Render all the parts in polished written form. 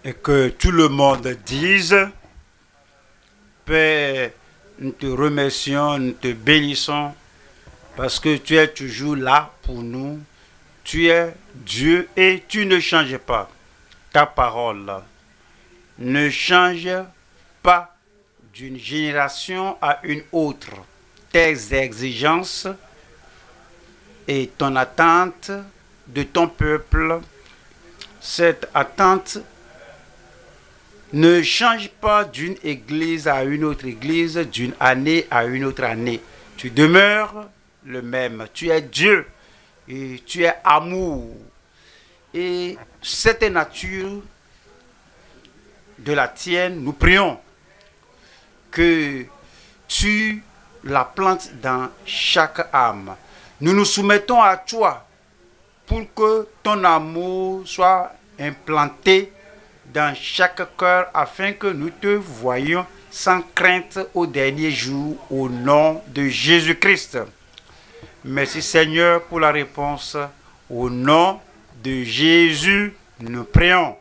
et que tout le monde dise, Père, nous te remercions, nous te bénissons parce que tu es toujours là pour nous. Tu es Dieu et tu ne changes pas. Ta parole ne change pas d'une génération à une autre. Tes exigences et ton attente de ton peuple, cette attente ne change pas d'une église à une autre église, d'une année à une autre année. Tu demeures le même. Tu es Dieu et tu es amour. Et cette nature de la tienne, nous prions que tu la plantes dans chaque âme. Nous nous soumettons à toi pour que ton amour soit implanté dans chaque cœur afin que nous te voyions sans crainte au dernier jour au nom de Jésus-Christ. Merci Seigneur pour la réponse. Au nom de Jésus, nous prions.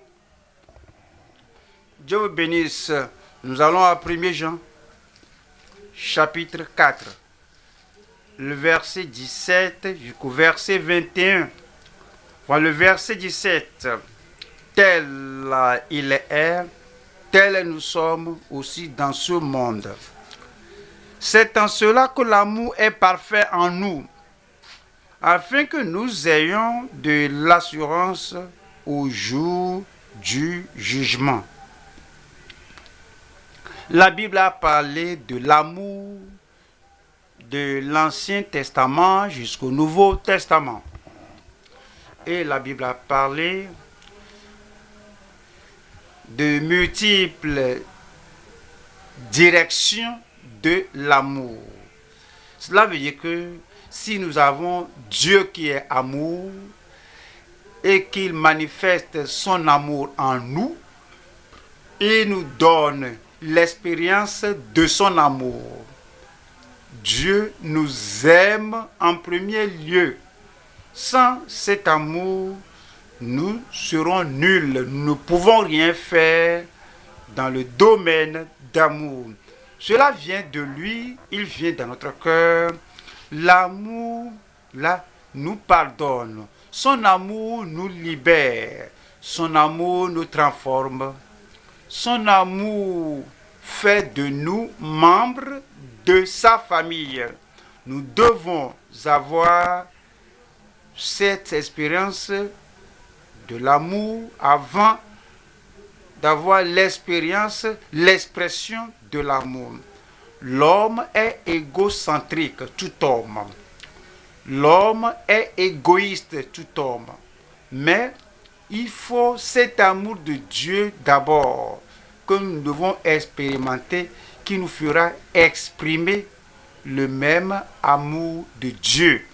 Dieu vous bénisse. Nous allons à 1 Jean, chapitre 4, le verset 17 jusqu'au verset 21. Voilà le verset 17. Tel il est, tel nous sommes aussi dans ce monde. C'est en cela que l'amour est parfait en nous, afin que nous ayons de l'assurance au jour du jugement. La Bible a parlé de l'amour de l'Ancien Testament jusqu'au Nouveau Testament. Et la Bible a parlé de multiples directions de l'amour. Cela veut dire que si nous avons Dieu qui est amour et qu'il manifeste son amour en nous, il nous donne l'expérience de son amour. Dieu nous aime en premier lieu. Sans cet amour, nous serons nuls. Nous ne pouvons rien faire dans le domaine d'amour. Cela vient de lui, il vient dans notre cœur. L'amour, là, nous pardonne. Son amour nous libère. Son amour nous transforme. Son amour fait de nous membres de sa famille. Nous devons avoir cette expérience de l'amour avant d'avoir l'expérience, l'expression de l'amour. L'homme est égocentrique, tout homme. L'homme est égoïste, tout homme. Mais il faut cet amour de Dieu d'abord que nous devons expérimenter, qui nous fera exprimer le même amour de Dieu.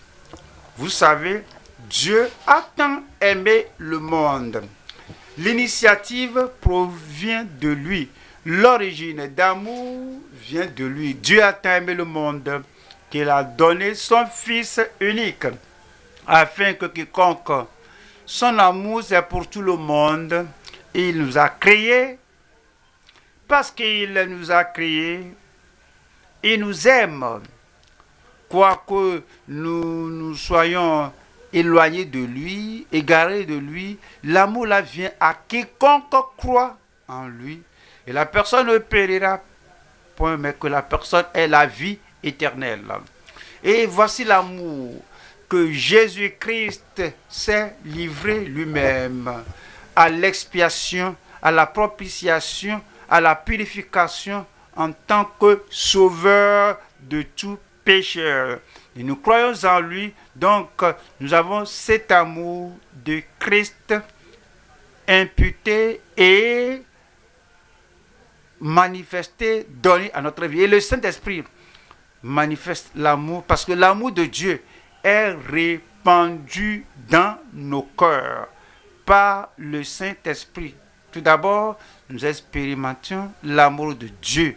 Vous savez, Dieu a tant aimé le monde. L'initiative provient de lui. L'origine d'amour vient de lui. Dieu a tant aimé le monde qu'il a donné son Fils unique, afin que quiconque, son amour c'est pour tout le monde. Il nous a créés. Parce qu'il nous a créés, il nous aime. Quoique nous soyons éloignés de lui, égarés de lui, l'amour là vient à quiconque croit en lui. Et la personne ne périra point, mais que la personne ait la vie éternelle. Et voici l'amour que Jésus-Christ s'est livré lui-même à l'expiation, à la propitiation, à la purification en tant que sauveur de tout pécheur. Et nous croyons en lui, donc nous avons cet amour de Christ imputé et manifesté, donné à notre vie. Et le Saint-Esprit manifeste l'amour, parce que l'amour de Dieu est répandu dans nos cœurs par le Saint-Esprit. Tout d'abord, nous expérimentions l'amour de Dieu.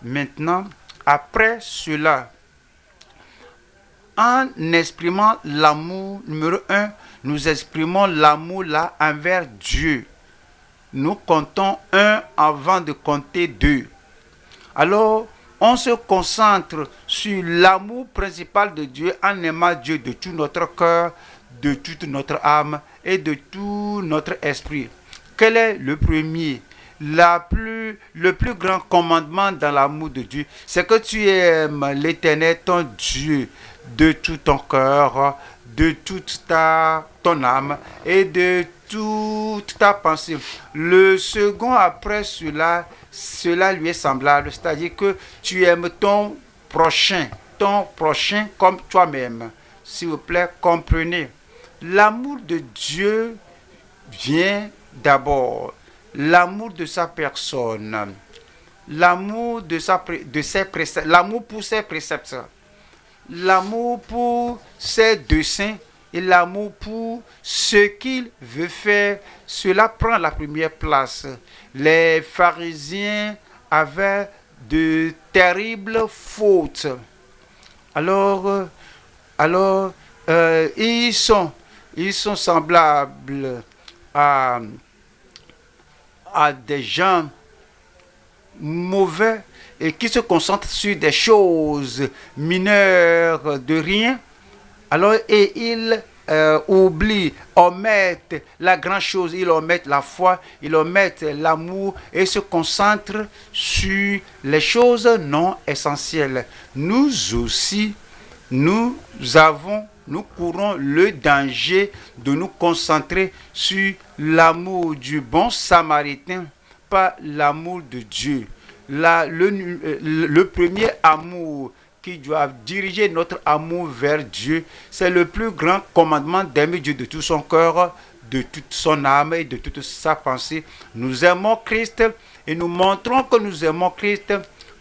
Maintenant, après cela, en exprimant l'amour, numéro un, nous exprimons l'amour là envers Dieu. nous comptons un avant de compter deux. Alors, on se concentre sur l'amour principal de Dieu en aimant Dieu de tout notre cœur, de toute notre âme et de tout notre esprit. Quel est le premier, le plus grand commandement dans l'amour de Dieu? C'est que tu aimes l'Éternel, ton Dieu, de tout ton cœur, de toute ton âme et de toute ta pensée. Le second après cela lui est semblable, c'est-à-dire que tu aimes ton prochain comme toi-même. S'il vous plaît, comprenez. L'amour de Dieu vient d'abord. L'amour de sa personne, l'amour de ses préceptes, l'amour pour ses préceptes, l'amour pour ses desseins et l'amour pour ce qu'il veut faire, cela prend la première place. Les pharisiens avaient de terribles fautes. Alors, ils sont semblables à des gens mauvais et qui se concentrent sur des choses mineures de rien. Alors, et ils oublient, omettent la grande chose, ils omettent la foi, ils omettent l'amour et se concentrent sur les choses non essentielles. Nous aussi, nous courons le danger de nous concentrer sur l'amour du bon samaritain, pas l'amour de Dieu. Le premier amour qui doit diriger notre amour vers Dieu, c'est le plus grand commandement d'aimer Dieu de tout son cœur, de toute son âme et de toute sa pensée. Nous aimons Christ et nous montrons que nous aimons Christ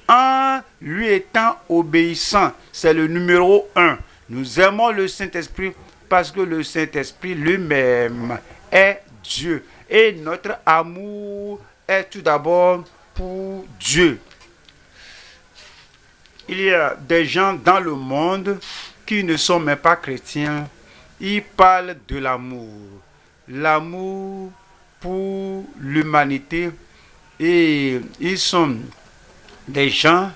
en lui étant obéissant. C'est le numéro 1. Nous aimons le Saint-Esprit parce que le Saint-Esprit lui-même est Dieu. Et notre amour est tout d'abord pour Dieu. Il y a des gens dans le monde qui ne sont même pas chrétiens. Ils parlent de l'amour. L'amour pour l'humanité. Et ils sont des gens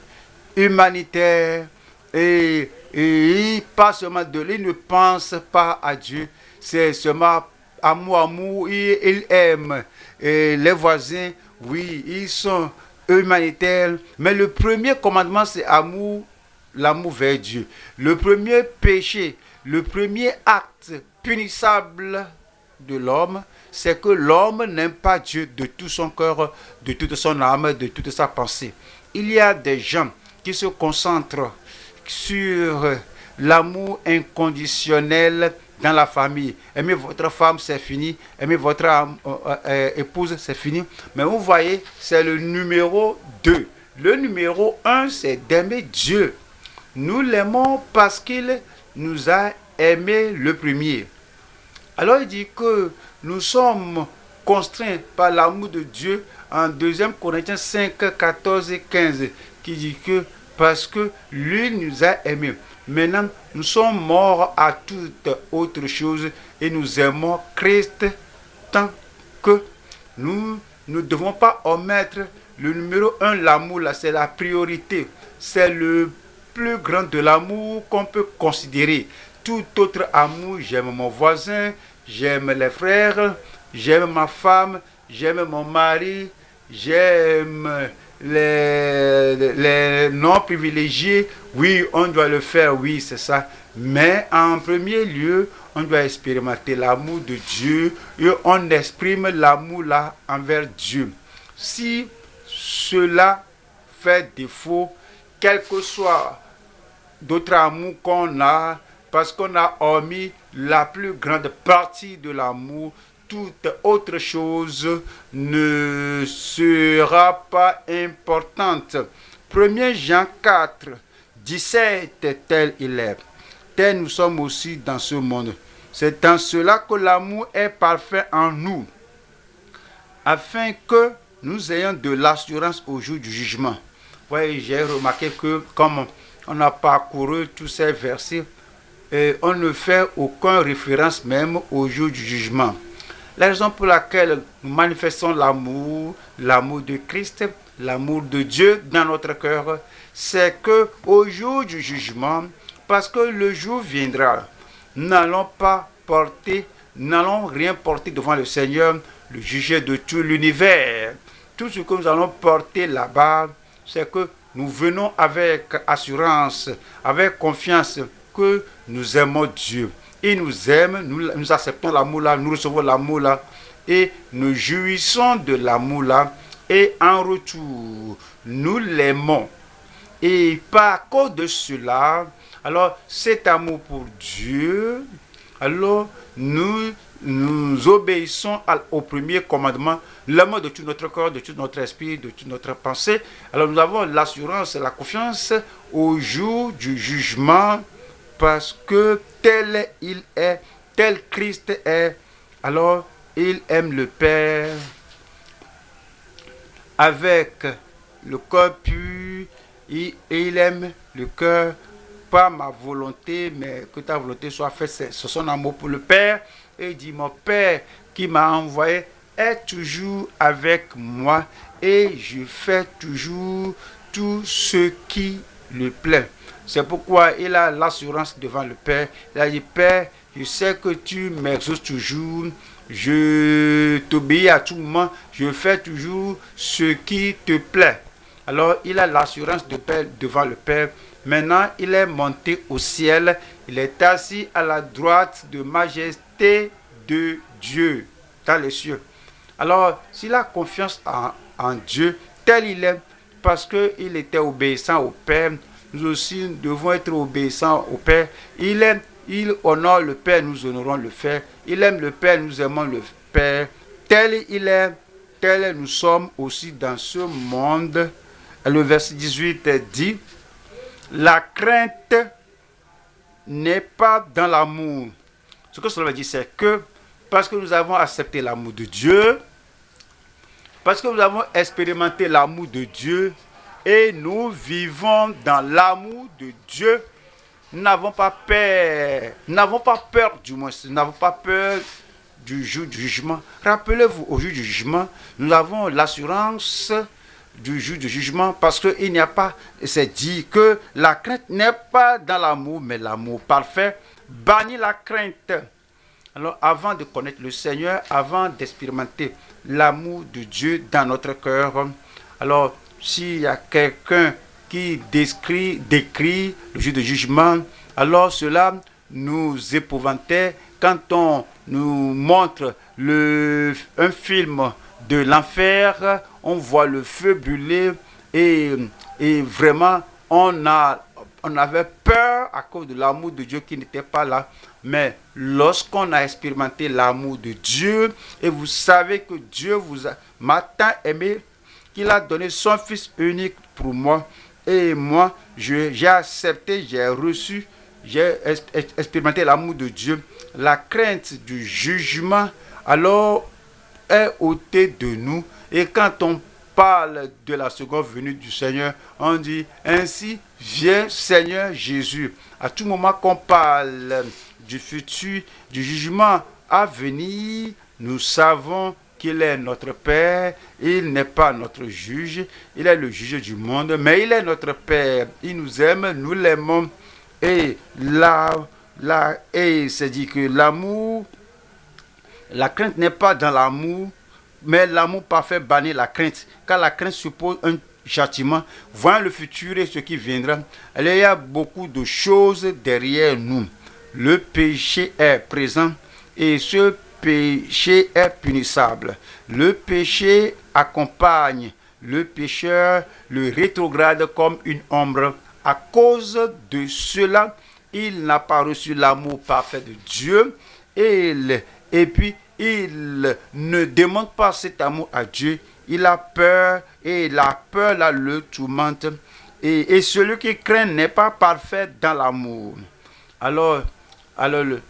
humanitaires et ils ne pensent pas à Dieu. C'est seulement amour. Ils aiment les voisins. Oui, ils sont humanitaires. Mais le premier commandement, c'est l'amour vers Dieu. Le premier péché, le premier acte punissable de l'homme, c'est que l'homme n'aime pas Dieu de tout son cœur, de toute son âme, de toute sa pensée. Il y a des gens qui se concentrent sur l'amour inconditionnel dans la famille. Aimez votre femme, c'est fini. Aimez votre épouse, c'est fini. Mais vous voyez, c'est le numéro 2. Le numéro 1, c'est d'aimer Dieu. Nous l'aimons parce qu'il nous a aimés le premier. Alors il dit que nous sommes constraints par l'amour de Dieu en 2 Corinthiens 5, 14 et 15, qui dit que parce que lui nous a aimés. Maintenant, nous sommes morts à toute autre chose et nous aimons Christ tant que nous ne devons pas omettre le numéro 1, l'amour, là, c'est la priorité. C'est le plus grand de l'amour qu'on peut considérer. Tout autre amour, j'aime mon voisin, j'aime les frères, j'aime ma femme, j'aime mon mari, j'aime les non privilégiés. Oui, on doit le faire, oui, c'est ça. Mais en premier lieu, on doit expérimenter l'amour de Dieu et on exprime l'amour là envers Dieu. Si cela fait défaut, quel que soit d'autres amours qu'on a, parce qu'on a omis la plus grande partie de l'amour, toute autre chose ne sera pas importante. 1 Jean 4, 17, tel il est. Tel nous sommes aussi dans ce monde. C'est dans cela que l'amour est parfait en nous, afin que nous ayons de l'assurance au jour du jugement. Oui, j'ai remarqué que comme on a parcouru tous ces versets, on ne fait aucune référence même au jour du jugement. La raison pour laquelle nous manifestons l'amour de Christ, l'amour de Dieu dans notre cœur, c'est que au jour du jugement, parce que le jour viendra, nous n'allons rien porter devant le Seigneur, le juge de tout l'univers. Tout ce que nous allons porter là-bas, c'est que nous venons avec assurance, avec confiance que nous aimons Dieu. Il nous aime, nous acceptons l'amour là, nous recevons l'amour là et nous jouissons de l'amour là et en retour, nous l'aimons. Et par cause de cela, alors cet amour pour Dieu, alors nous obéissons au premier commandement, l'amour de tout notre corps, de tout notre esprit, de toute notre pensée. Alors nous avons l'assurance et la confiance au jour du jugement parce que tel il est, tel Christ est. Alors il aime le Père avec le cœur pur et il aime le cœur, pas ma volonté, mais que ta volonté soit faite. C'est son amour pour le Père. Et il dit, mon Père qui m'a envoyé est toujours avec moi et je fais toujours tout ce qui le plaît. C'est pourquoi il a l'assurance devant le Père. Il a dit, Père, je sais que tu m'exauces toujours, je t'obéis à tout moment, je fais toujours ce qui te plaît. Alors il a l'assurance devant le Père. Maintenant, il est monté au ciel. Il est assis à la droite de majesté de Dieu dans les cieux. Alors, s'il a confiance en Dieu, tel il est, parce qu'il était obéissant au Père, nous aussi devons être obéissants au Père. Il honore le Père, nous honorons le Père. Il aime le Père, nous aimons le Père. Tel il est, tel nous sommes aussi dans ce monde. Le verset 18 dit, la crainte n'est pas dans l'amour. Ce que cela veut dire, c'est que parce que nous avons accepté l'amour de Dieu, parce que nous avons expérimenté l'amour de Dieu et nous vivons dans l'amour de Dieu, nous n'avons pas peur, du moins, nous n'avons pas peur du jour du jugement. Rappelez-vous, au jour du jugement, nous avons l'assurance du jour du jugement parce qu'il n'y a pas, c'est dit que la crainte n'est pas dans l'amour, mais l'amour parfait bannit la crainte. Alors avant de connaître le Seigneur, avant d'expérimenter l'amour de Dieu dans notre cœur, alors s'il y a quelqu'un qui décrit le jour du jugement, alors cela nous épouvantait quand on nous montre un film de l'enfer, on voit le feu brûler et vraiment on avait peur à cause de l'amour de Dieu qui n'était pas là. Mais lorsqu'on a expérimenté l'amour de Dieu, et vous savez que Dieu m'a tant aimé qu'il a donné son Fils unique pour moi, et moi j'ai accepté, j'ai reçu, j'ai expérimenté l'amour de Dieu, la crainte du jugement alors est ôtée de nous. Et quand on parle de la seconde venue du Seigneur, on dit ainsi viens Seigneur Jésus. À tout moment qu'on parle du futur, du jugement à venir, nous savons qu'il est notre Père. Il n'est pas notre juge, il est le juge du monde, mais il est notre Père. Il nous aime, nous l'aimons. Et c'est dit que l'amour, la crainte n'est pas dans l'amour, mais l'amour parfait bannit la crainte, car la crainte suppose un châtiment. Voyant le futur et ce qui viendra, il y a beaucoup de choses derrière nous. Le péché est présent et ce péché est punissable. Le péché accompagne le pécheur, le rétrograde comme une ombre. À cause de cela, il n'a pas reçu l'amour parfait de Dieu et puis il ne demande pas cet amour à Dieu. Il a peur et la peur là le tourmente. Et celui qui craint n'est pas parfait dans l'amour. Alors il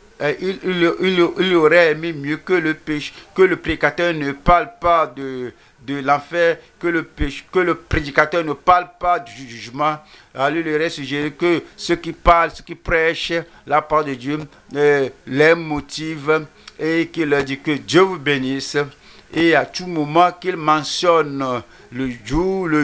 aurait aimé mieux que le prédicateur ne parle pas de l'enfer, que le prédicateur ne parle pas du jugement. Alors il aurait suggéré que ceux qui parlent, ceux qui prêchent la parole de Dieu, les motivent et qu'il leur dit que Dieu vous bénisse. Et à tout moment qu'il mentionne le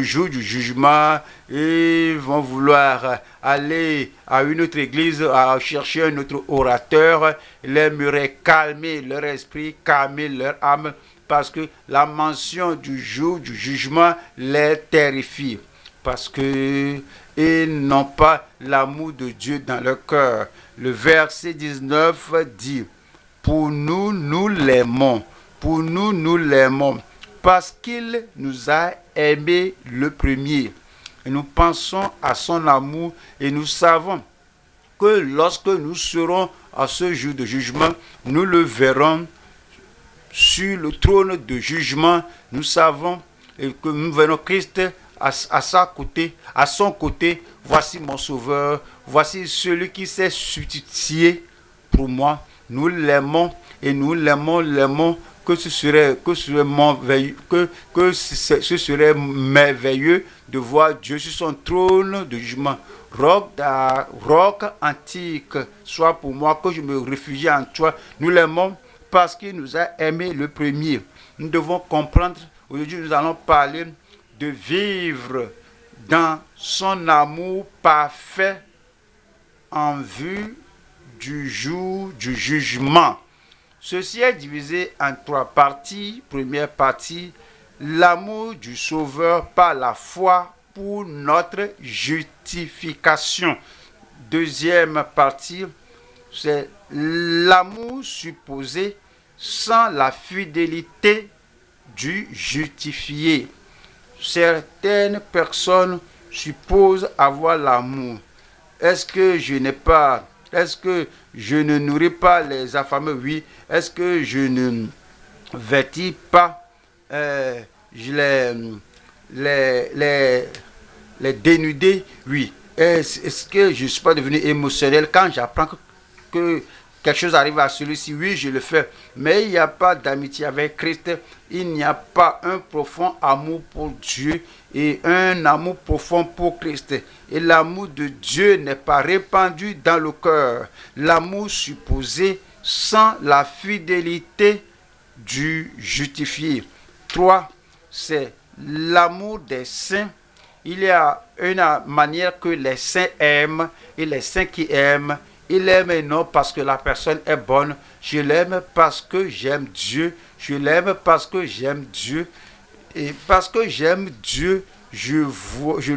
jour du jugement, ils vont vouloir aller à une autre église, à chercher un autre orateur. Il aimerait calmer leur esprit, calmer leur âme, parce que la mention du jour du jugement les terrifie. Parce qu'ils n'ont pas l'amour de Dieu dans leur cœur. Le verset 19 dit, pour nous, nous l'aimons. Pour nous, nous l'aimons parce qu'il nous a aimés le premier. Et nous pensons à son amour et nous savons que lorsque nous serons à ce jour de jugement, nous le verrons sur le trône de jugement. Nous savons que nous verrons Christ à son côté. Voici mon sauveur, voici celui qui s'est substitué pour moi. Nous l'aimons et nous l'aimons. Que ce serait merveilleux de voir Dieu sur son trône de jugement. Roc antique, sois pour moi, que je me réfugie en toi. Nous l'aimons parce qu'il nous a aimés le premier. Nous devons comprendre, aujourd'hui nous allons parler de vivre dans son amour parfait en vue du jour du jugement. Ceci est divisé en 3 parties. Première partie, l'amour du Sauveur par la foi pour notre justification. Deuxième partie, c'est l'amour supposé sans la fidélité du justifié. Certaines personnes supposent avoir l'amour. Est-ce que je ne nourris pas les affamés? Oui. Est-ce que je ne vêtis pas les dénudés? Oui. Est-ce que je ne suis pas devenu émotionnel quand j'apprends que quelque chose arrive à celui-ci? Oui, je le fais. Mais il n'y a pas d'amitié avec Christ. Il n'y a pas un profond amour pour Dieu et un amour profond pour Christ. Et l'amour de Dieu n'est pas répandu dans le cœur. L'amour supposé sans la fidélité du justifié. 3. C'est l'amour des saints. Il y a une manière que les saints aiment et les saints qui aiment. Il aime non parce que la personne est bonne. Je l'aime parce que j'aime Dieu. Je l'aime parce que j'aime Dieu. Et parce que j'aime Dieu, je le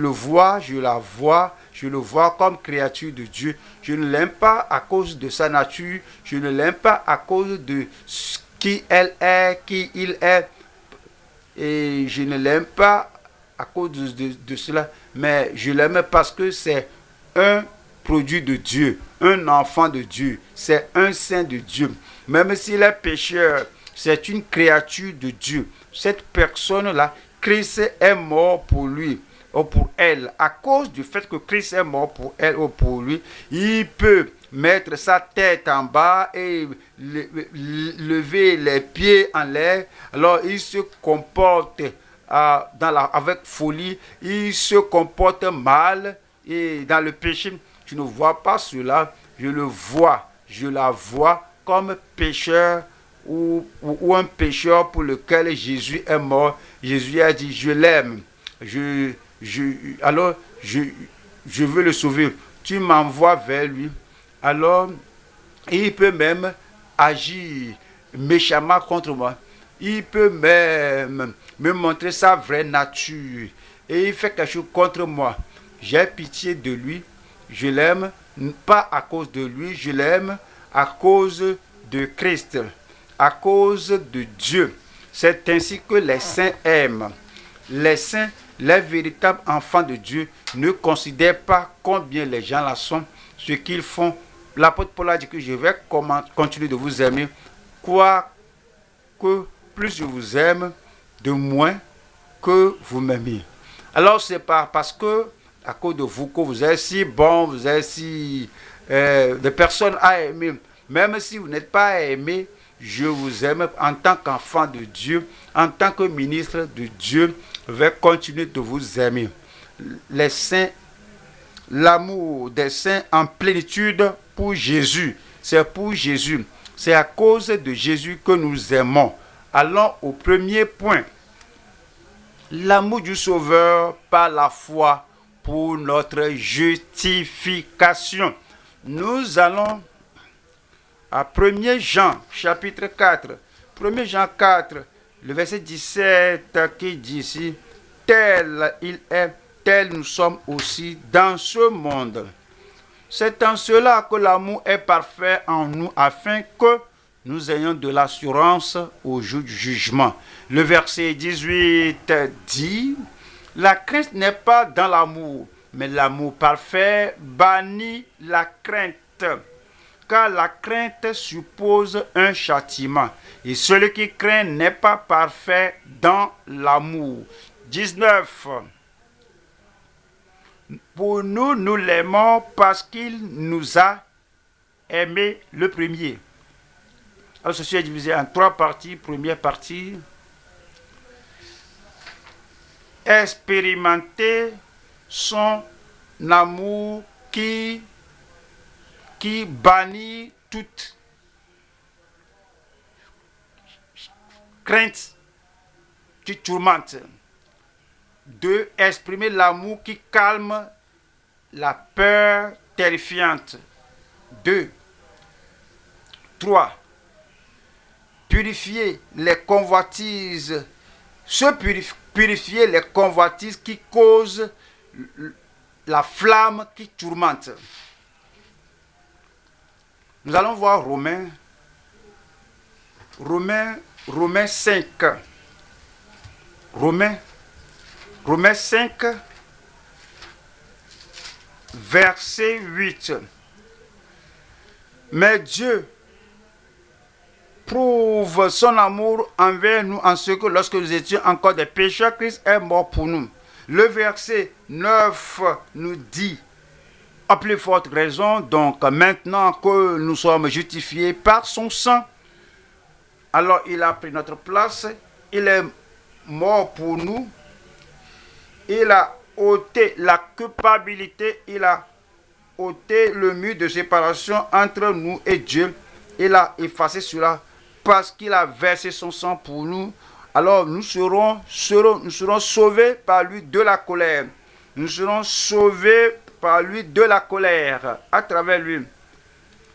vois, je le vois comme créature de Dieu. Je ne l'aime pas à cause de sa nature. Je ne l'aime pas à cause de qui elle est, qui il est. Et je ne l'aime pas à cause de cela. Mais je l'aime parce que c'est un produit de Dieu, un enfant de Dieu, c'est un saint de Dieu. Même s'il est pécheur, c'est une créature de Dieu. Cette personne-là, Christ est mort pour lui ou pour elle. À cause du fait que Christ est mort pour elle ou pour lui, il peut mettre sa tête en bas et lever les pieds en l'air. Alors il se comporte avec folie, il se comporte mal et dans le péché. Je ne vois pas cela, je la vois comme pécheur ou un pécheur pour lequel Jésus est mort. Jésus a dit, je l'aime, alors je veux le sauver. Tu m'envoies vers lui. Alors, il peut même agir méchamment contre moi. Il peut même me montrer sa vraie nature. Et il fait quelque chose contre moi. J'ai pitié de lui. Je l'aime, pas à cause de lui, je l'aime à cause de Christ, à cause de Dieu. C'est ainsi que les saints aiment. Les saints, les véritables enfants de Dieu, ne considèrent pas combien les gens là sont, ce qu'ils font. L'apôtre Paul a dit que je vais continuer de vous aimer, quoique plus je vous aime, de moins que vous m'aimez. Alors c'est pas parce que à cause de vous que vous êtes si bon, vous êtes si des personnes à aimer. Même si vous n'êtes pas aimé, je vous aime en tant qu'enfant de Dieu, en tant que ministre de Dieu, je vais continuer de vous aimer. Les saints, l'amour des saints en plénitude pour Jésus. C'est pour Jésus. C'est à cause de Jésus que nous aimons. Allons au premier point. L'amour du Sauveur par la foi pour notre justification. Nous allons à 1 Jean, chapitre 4. 1 Jean 4, le verset 17 qui dit ici, « Tel il est, tel nous sommes aussi dans ce monde. » C'est en cela que l'amour est parfait en nous, afin que nous ayons de l'assurance au jour du jugement. Le verset 18 dit, « La crainte n'est pas dans l'amour, mais l'amour parfait bannit la crainte. Car la crainte suppose un châtiment, et celui qui craint n'est pas parfait dans l'amour. » 19. Pour nous, nous l'aimons parce qu'il nous a aimés le premier. Alors, ceci est divisé en 3 parties. Première partie, expérimenter son amour qui bannit toute crainte qui tourmente. 2. Exprimer l'amour qui calme la peur terrifiante. 2. 3. Purifier les convoitises. Purifier les convoitises qui causent la flamme qui tourmente. Nous allons voir Romains 5. Romains 5, verset 8. Mais Dieu prouve son amour envers nous en ce que lorsque nous étions encore des pécheurs, Christ est mort pour nous. Le verset 9 nous dit, à plus forte raison, donc maintenant que nous sommes justifiés par son sang, alors il a pris notre place, il est mort pour nous, il a ôté la culpabilité, il a ôté le mur de séparation entre nous et Dieu, il a effacé cela parce qu'il a versé son sang pour nous. Alors nous serons sauvés par lui de la colère. Nous serons sauvés par lui de la colère à travers lui.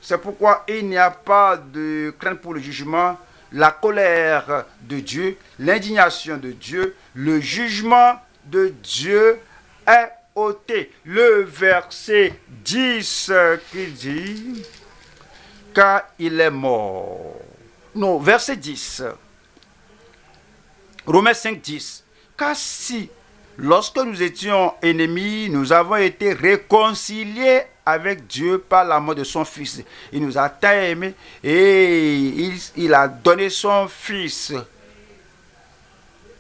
C'est pourquoi il n'y a pas de crainte pour le jugement, la colère de Dieu, l'indignation de Dieu, le jugement de Dieu est ôté. Le verset 10 qui dit, car il est mort. Non, verset 10. Romains 5, 10. Car si, lorsque nous étions ennemis, nous avons été réconciliés avec Dieu par la mort de son Fils. Il nous a tant aimés et il a donné son Fils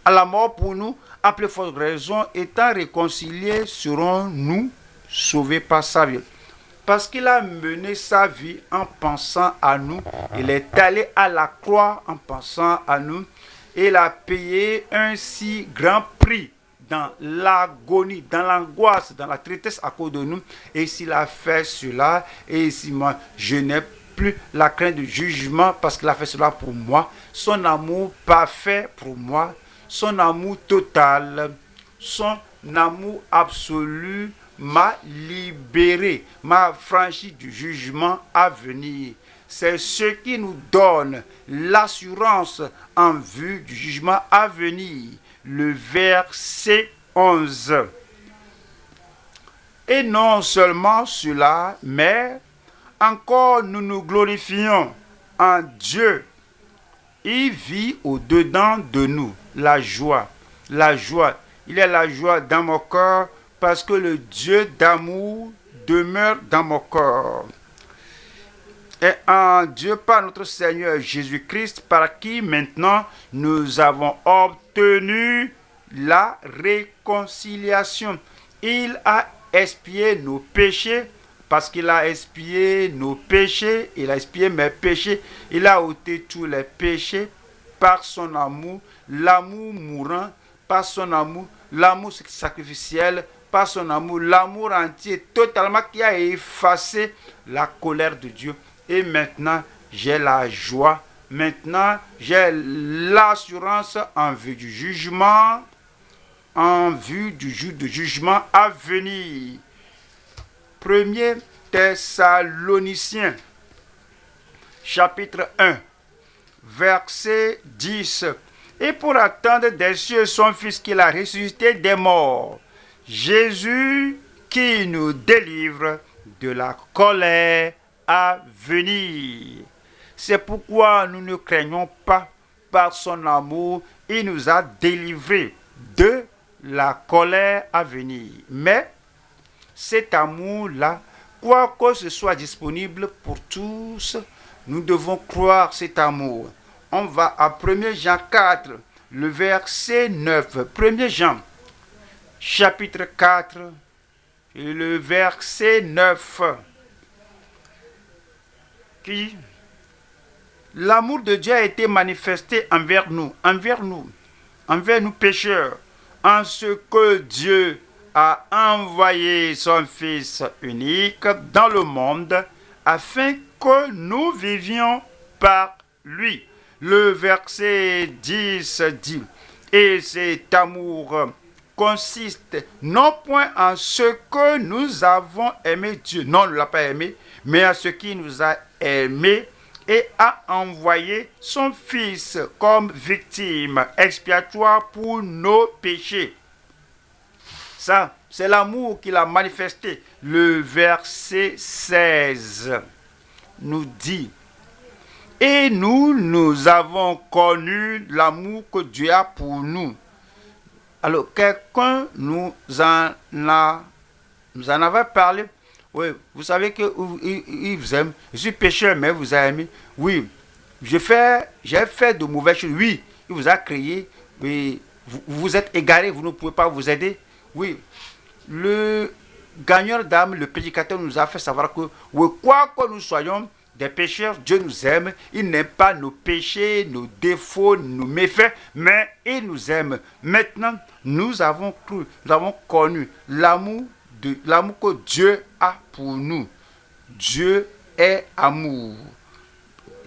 à la mort pour nous. À plus forte raison, étant réconciliés, serons-nous sauvés par sa vie. Parce qu'il a mené sa vie en pensant à nous. Il est allé à la croix en pensant à nous. Il a payé un si grand prix dans l'agonie, dans l'angoisse, dans la tristesse à cause de nous. Et s'il a fait cela, et si moi, je n'ai plus la crainte du jugement parce qu'il a fait cela pour moi, son amour parfait pour moi, son amour total, son amour absolu m'a libéré, m'a franchi du jugement à venir. C'est ce qui nous donne l'assurance en vue du jugement à venir. Le verset 11. Et non seulement cela, mais encore nous nous glorifions en Dieu. Il vit au-dedans de nous la joie. La joie. Il est la joie dans mon cœur parce que le Dieu d'amour demeure dans mon cœur. Et en Dieu par notre Seigneur Jésus-Christ, par qui maintenant nous avons obtenu la réconciliation. Il a expié nos péchés, parce qu'il a expié nos péchés, il a expié mes péchés, il a ôté tous les péchés par son amour, l'amour mourant, par son amour, l'amour sacrificiel, par son amour, l'amour entier, totalement, qui a effacé la colère de Dieu. Et maintenant, j'ai la joie. Maintenant, j'ai l'assurance en vue du jugement, en vue du jugement à venir. 1er Thessaloniciens, chapitre 1, verset 10. Et pour attendre des cieux son Fils qu'il a ressuscité des morts, Jésus qui nous délivre de la colère à venir. C'est pourquoi nous ne craignons pas. Par son amour, il nous a délivrés de la colère à venir. Mais cet amour-là, quoi que ce soit disponible pour tous, nous devons croire cet amour. On va à 1 Jean 4, le verset 9. 1 Jean, chapitre 4, le verset 9. L'amour de Dieu a été manifesté envers nous pécheurs, en ce que Dieu a envoyé son Fils unique dans le monde afin que nous vivions par lui. Le verset 10 dit, et cet amour consiste non point en ce que nous avons aimé Dieu, non, on ne l'a pas aimé, mais en ce qui nous a aimés et a envoyé son Fils comme victime expiatoire pour nos péchés. Ça, c'est l'amour qu'il a manifesté. Le verset 16 nous dit, et nous avons connu l'amour que Dieu a pour nous. Alors, quelqu'un nous en avait parlé. Oui, vous savez qu'il vous aime. Je suis pécheur, mais vous a aimé. Oui, j'ai fait de mauvaises choses. Oui, il vous a créé. Oui, vous êtes égaré, vous ne pouvez pas vous aider. Oui, le gagneur d'âme, le prédicateur nous a fait savoir que, oui, quoi que nous soyons des pécheurs, Dieu nous aime. Il n'aime pas nos péchés, nos défauts, nos méfaits, mais il nous aime. Maintenant, nous avons cru, nous avons connu l'amour que Dieu a pour nous. Dieu est amour.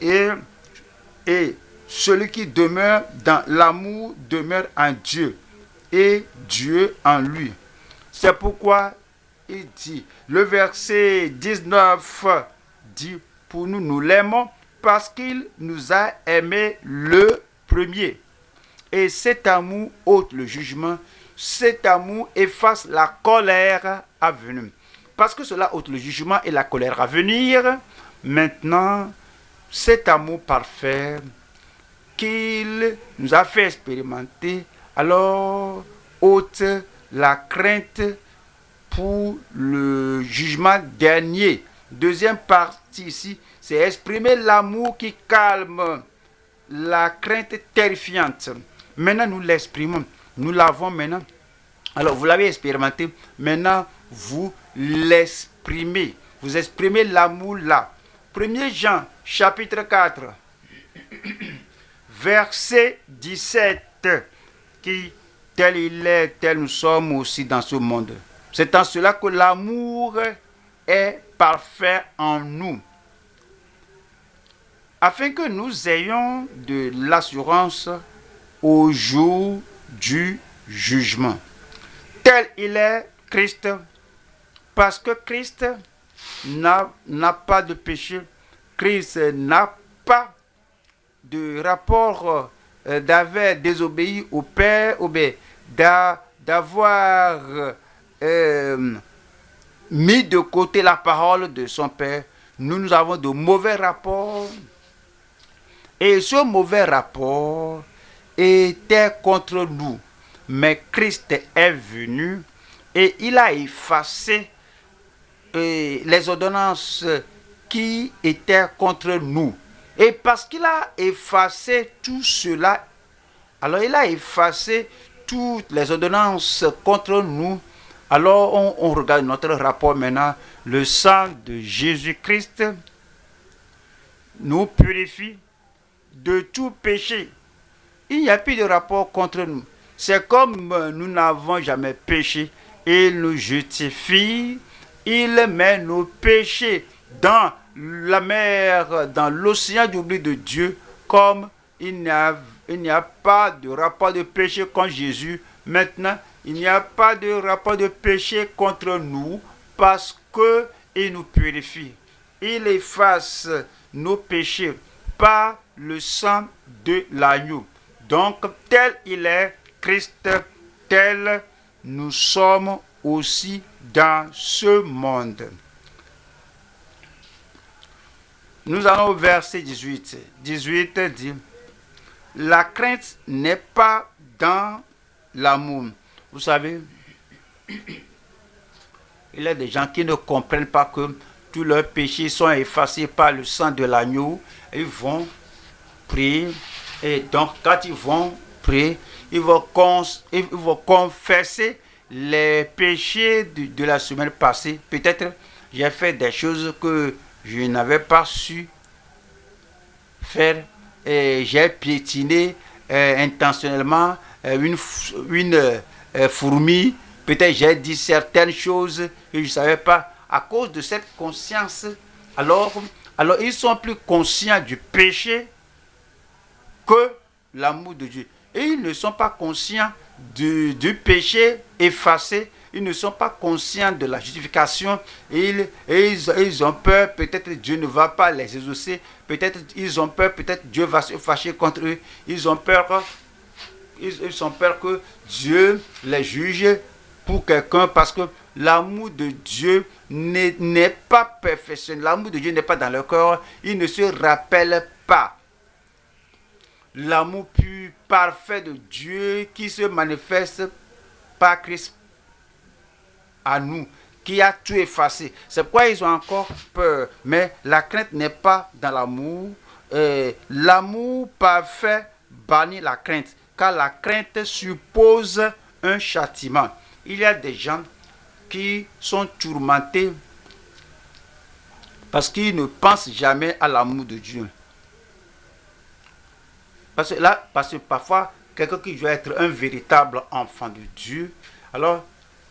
Et celui qui demeure dans l'amour demeure en Dieu et Dieu en lui. C'est pourquoi il dit, le verset 19 dit, pour nous, nous l'aimons parce qu'il nous a aimés le premier. Et cet amour ôte le jugement, cet amour efface la colère à venir. Parce que cela ôte le jugement et la colère à venir, maintenant, cet amour parfait qu'il nous a fait expérimenter, alors ôte la crainte pour le jugement dernier. Deuxième partie ici, c'est exprimer l'amour qui calme la crainte terrifiante. Maintenant, nous l'exprimons. Nous l'avons maintenant. Alors, vous l'avez expérimenté. Maintenant, vous l'exprimez. Vous exprimez l'amour là. 1 Jean, chapitre 4, verset 17, qui, tel il est, tel nous sommes aussi dans ce monde. C'est en cela que l'amour est parfait en nous, afin que nous ayons de l'assurance au jour du jugement. Tel il est Christ, parce que Christ n'a pas de péché, Christ n'a pas de rapport d'avoir désobéi au Père, d'avoir mis de côté la parole de son Père. Nous avons de mauvais rapports. Et ce mauvais rapport était contre nous. Mais Christ est venu et il a effacé les ordonnances qui étaient contre nous. Et parce qu'il a effacé tout cela, alors il a effacé toutes les ordonnances contre nous. Alors on regarde notre rapport maintenant. Le sang de Jésus-Christ nous purifie de tout péché. Il n'y a plus de rapport contre nous. C'est comme nous n'avons jamais péché. Il nous justifie. Il met nos péchés dans la mer, dans l'océan d'oubli de Dieu, comme il n'y a pas de rapport de péché contre Jésus. Maintenant, il n'y a pas de rapport de péché contre nous parce qu'il nous purifie. Il efface nos péchés par le sang de l'agneau. Donc, tel il est, Christ, tel nous sommes aussi dans ce monde. Nous allons au verset 18. 18 dit, la crainte n'est pas dans l'amour. Vous savez, il y a des gens qui ne comprennent pas que tous leurs péchés sont effacés par le sang de l'agneau. Ils vont prier. Et donc, quand ils vont prier, ils vont confesser les péchés de la semaine passée. Peut-être j'ai fait des choses que je n'avais pas su faire. Et j'ai piétiné intentionnellement une fourmi. Peut-être j'ai dit certaines choses que je ne savais pas. À cause de cette conscience, alors ils sont plus conscients du péché que l'amour de Dieu. Et ils ne sont pas conscients du péché effacé. Ils ne sont pas conscients de la justification. Ils ont peur, peut-être Dieu ne va pas les exaucer. Peut-être ils ont peur, peut-être Dieu va se fâcher contre eux. Ils ont peur que Dieu les juge pour quelqu'un parce que l'amour de Dieu n'est pas perfectionné. L'amour de Dieu n'est pas dans leur cœur. Ils ne se rappellent pas. L'amour pur, parfait de Dieu qui se manifeste par Christ à nous, qui a tout effacé. C'est pourquoi ils ont encore peur. Mais la crainte n'est pas dans l'amour. L'amour parfait bannit la crainte, car la crainte suppose un châtiment. Il y a des gens qui sont tourmentés parce qu'ils ne pensent jamais à l'amour de Dieu. Parce que parfois, quelqu'un qui doit être un véritable enfant de Dieu, alors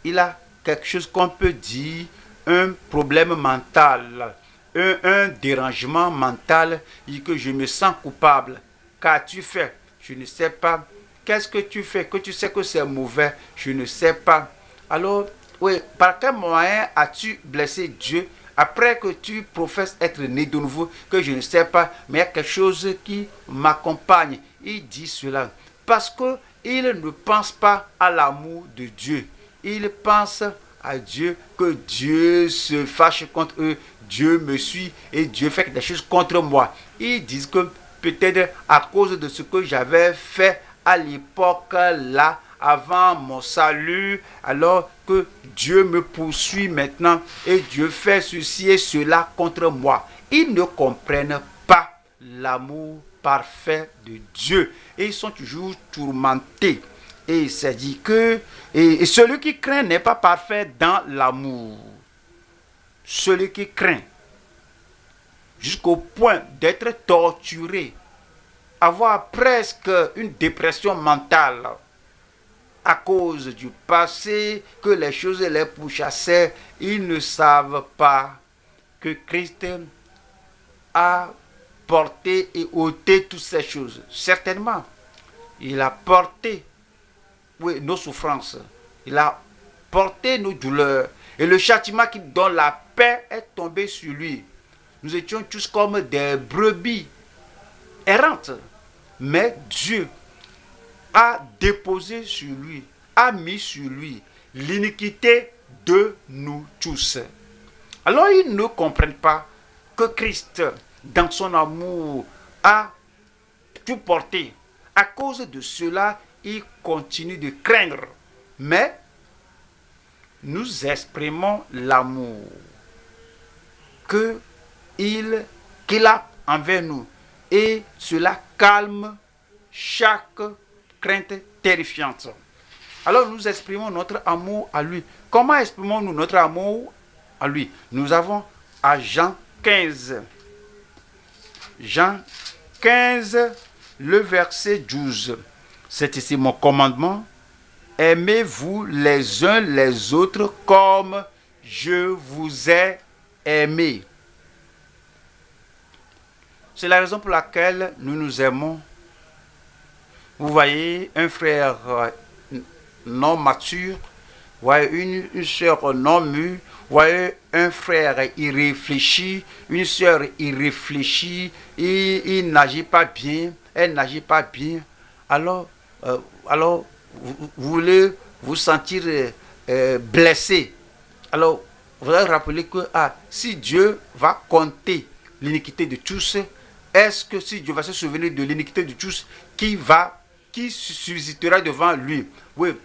il a quelque chose qu'on peut dire, un problème mental, un dérangement mental, et que je me sens coupable. Qu'as-tu fait? Je ne sais pas. Qu'est-ce que tu fais? Que tu sais que c'est mauvais? Je ne sais pas. Alors, oui, par quel moyen as-tu blessé Dieu après que tu professes être né de nouveau, que je ne sais pas, mais il y a quelque chose qui m'accompagne. Il dit cela parce qu'il ne pense pas à l'amour de Dieu. Il pense à Dieu, que Dieu se fâche contre eux, Dieu me suit et Dieu fait des choses contre moi. Ils disent que peut-être à cause de ce que j'avais fait à l'époque là, avant mon salut, alors que Dieu me poursuit maintenant et Dieu fait ceci et cela contre moi. Ils ne comprennent pas l'amour parfait de Dieu et ils sont toujours tourmentés. Et il s'est dit que et celui qui craint n'est pas parfait dans l'amour. Celui qui craint jusqu'au point d'être torturé, avoir presque une dépression mentale à cause du passé, que les choses les pourchassaient, ils ne savent pas que Christ a porté et ôté toutes ces choses. Certainement, il a porté nos souffrances, il a porté nos douleurs, et le châtiment qui donne la paix est tombé sur lui. Nous étions tous comme des brebis errantes, mais Dieu a déposé sur lui, a mis sur lui l'iniquité de nous tous. Alors ils ne comprennent pas que Christ, dans son amour, a tout porté. À cause de cela, ils continuent de craindre. Mais nous exprimons l'amour qu'il a envers nous. Et cela calme chaque crainte terrifiante. Alors nous exprimons notre amour à lui. Comment exprimons-nous notre amour à lui? Nous avons à Jean 15. Jean 15, le verset 12. C'est ici mon commandement. Aimez-vous les uns les autres comme je vous ai aimé. C'est la raison pour laquelle nous nous aimons. Vous voyez un frère non mature, vous voyez une soeur non mûre, vous voyez un frère irréfléchi, une soeur irréfléchie, il n'agit pas bien, elle n'agit pas bien. Alors vous voulez vous sentir blessé. Alors, vous allez rappeler que si Dieu va compter l'iniquité de tous, est-ce que si Dieu va se souvenir de l'iniquité de tous, qui suscitera devant lui? Oui,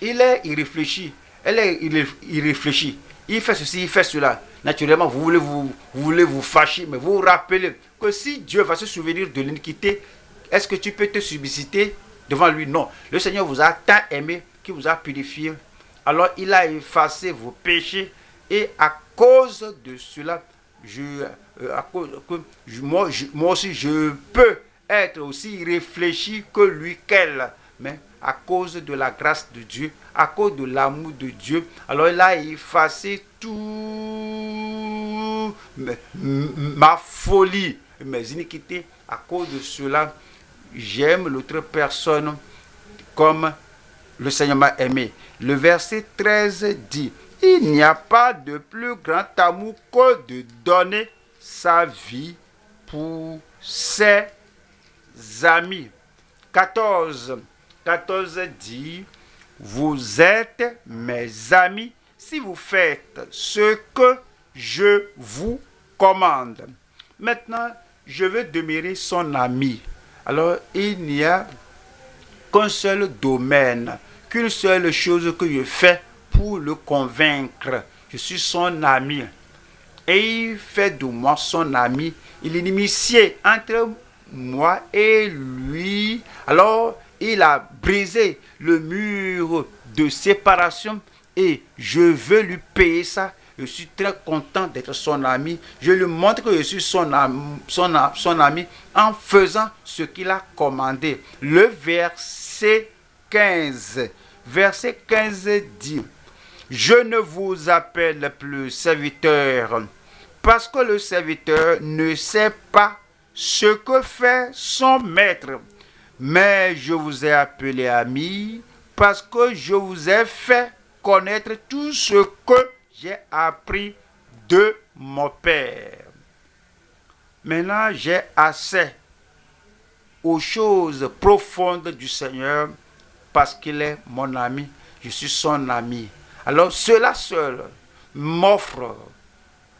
il est irréfléchi, elle est irréfléchie. Il fait ceci, il fait cela. Naturellement, vous voulez vous fâcher, mais vous vous rappelez que si Dieu va se souvenir de l'iniquité, est-ce que tu peux te subsister devant lui? Non. Le Seigneur vous a tant aimé qu'il vous a purifié. Alors, il a effacé vos péchés. Et à cause de cela, moi aussi, je peux être aussi réfléchi que lui, qu'elle. Mais à cause de la grâce de Dieu, à cause de l'amour de Dieu, alors il a effacé tout ma folie, mes iniquités. À cause de cela, j'aime l'autre personne comme le Seigneur m'a aimé. Le verset 13 dit: il n'y a pas de plus grand amour que de donner sa vie pour ses amis. 14 dit: vous êtes mes amis si vous faites ce que je vous commande. Maintenant, je veux demeurer son ami. Alors, il n'y a qu'un seul domaine, qu'une seule chose que je fais pour le convaincre. Je suis son ami. Et il fait de moi son ami. Il est inimitié entre moi et lui. Alors, il a brisé le mur de séparation et je veux lui payer ça. Je suis très content d'être son ami. Je lui montre que je suis son ami en faisant ce qu'il a commandé. Le verset 15 dit: je ne vous appelle plus serviteur, parce que le serviteur ne sait pas ce que fait son maître. Mais je vous ai appelé ami, parce que je vous ai fait connaître tout ce que j'ai appris de mon Père. Maintenant, j'ai accès aux choses profondes du Seigneur, parce qu'il est mon ami, je suis son ami. Alors cela seul m'offre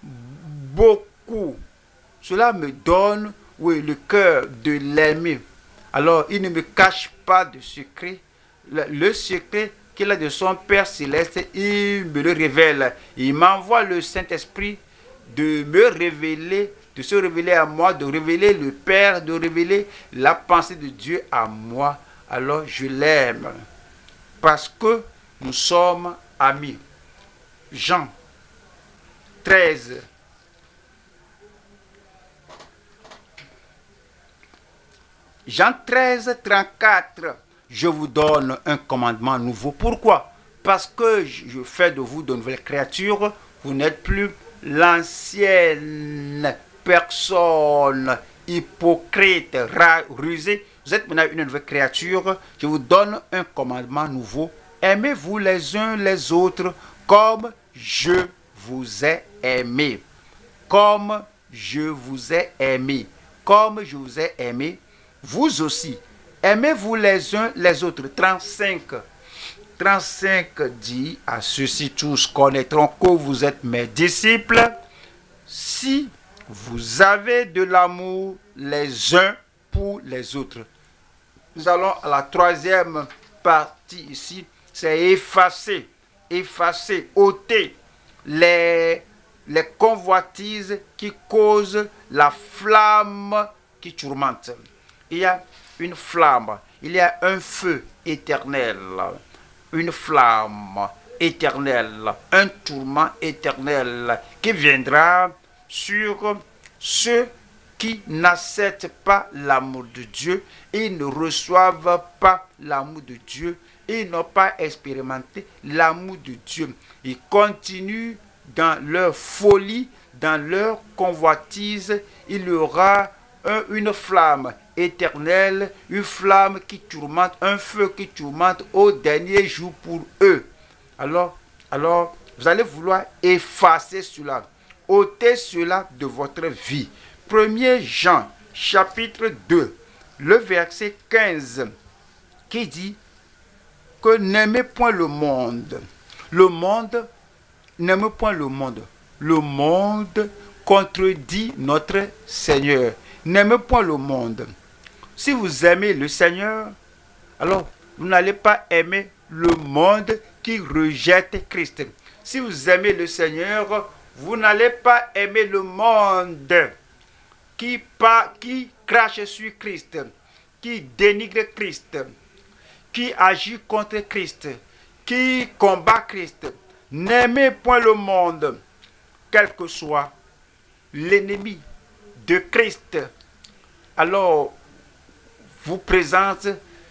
beaucoup. Cela me donne, le cœur de l'aimer. Alors il ne me cache pas de secret. Le secret qu'il a de son Père céleste, il me le révèle. Il m'envoie le Saint-Esprit de me révéler, de se révéler à moi, de révéler le Père, de révéler la pensée de Dieu à moi. Alors je l'aime parce que nous sommes amis. Jean 13. Jean 13, 34. Je vous donne un commandement nouveau. Pourquoi? Parce que je fais de vous de nouvelles créatures. Vous n'êtes plus l'ancienne personne hypocrite, rusée. Vous êtes maintenant une nouvelle créature. Je vous donne un commandement nouveau. Aimez-vous les uns les autres comme je vous ai aimé. Comme je vous ai aimé. Comme je vous ai aimé. Vous aussi. Aimez-vous les uns les autres. 35 dit: à ceux-ci tous connaîtront que vous êtes mes disciples si vous avez de l'amour les uns pour les autres. Nous allons à la troisième partie ici, c'est effacer, ôter les convoitises qui causent la flamme qui tourmente. Il y a une flamme, il y a un feu éternel, une flamme éternelle, un tourment éternel qui viendra sur ceux qui n'acceptent pas l'amour de Dieu, ils ne reçoivent pas l'amour de Dieu, ils n'ont pas expérimenté l'amour de Dieu. Ils continuent dans leur folie, dans leur convoitise. Il y aura une flamme éternelle, une flamme qui tourmente, un feu qui tourmente au dernier jour pour eux. Alors, vous allez vouloir effacer cela, ôter cela de votre vie. 1er Jean, chapitre 2, le verset 15, qui dit que n'aimez point le monde. Le monde, n'aimez point le monde. Le monde contredit notre Seigneur. N'aimez point le monde. Si vous aimez le Seigneur, alors vous n'allez pas aimer le monde qui rejette Christ. Si vous aimez le Seigneur, vous n'allez pas aimer le monde qui crache sur Christ, qui dénigre Christ, qui agit contre Christ, qui combat Christ. N'aimez point le monde, quel que soit l'ennemi de Christ. Alors, vous présente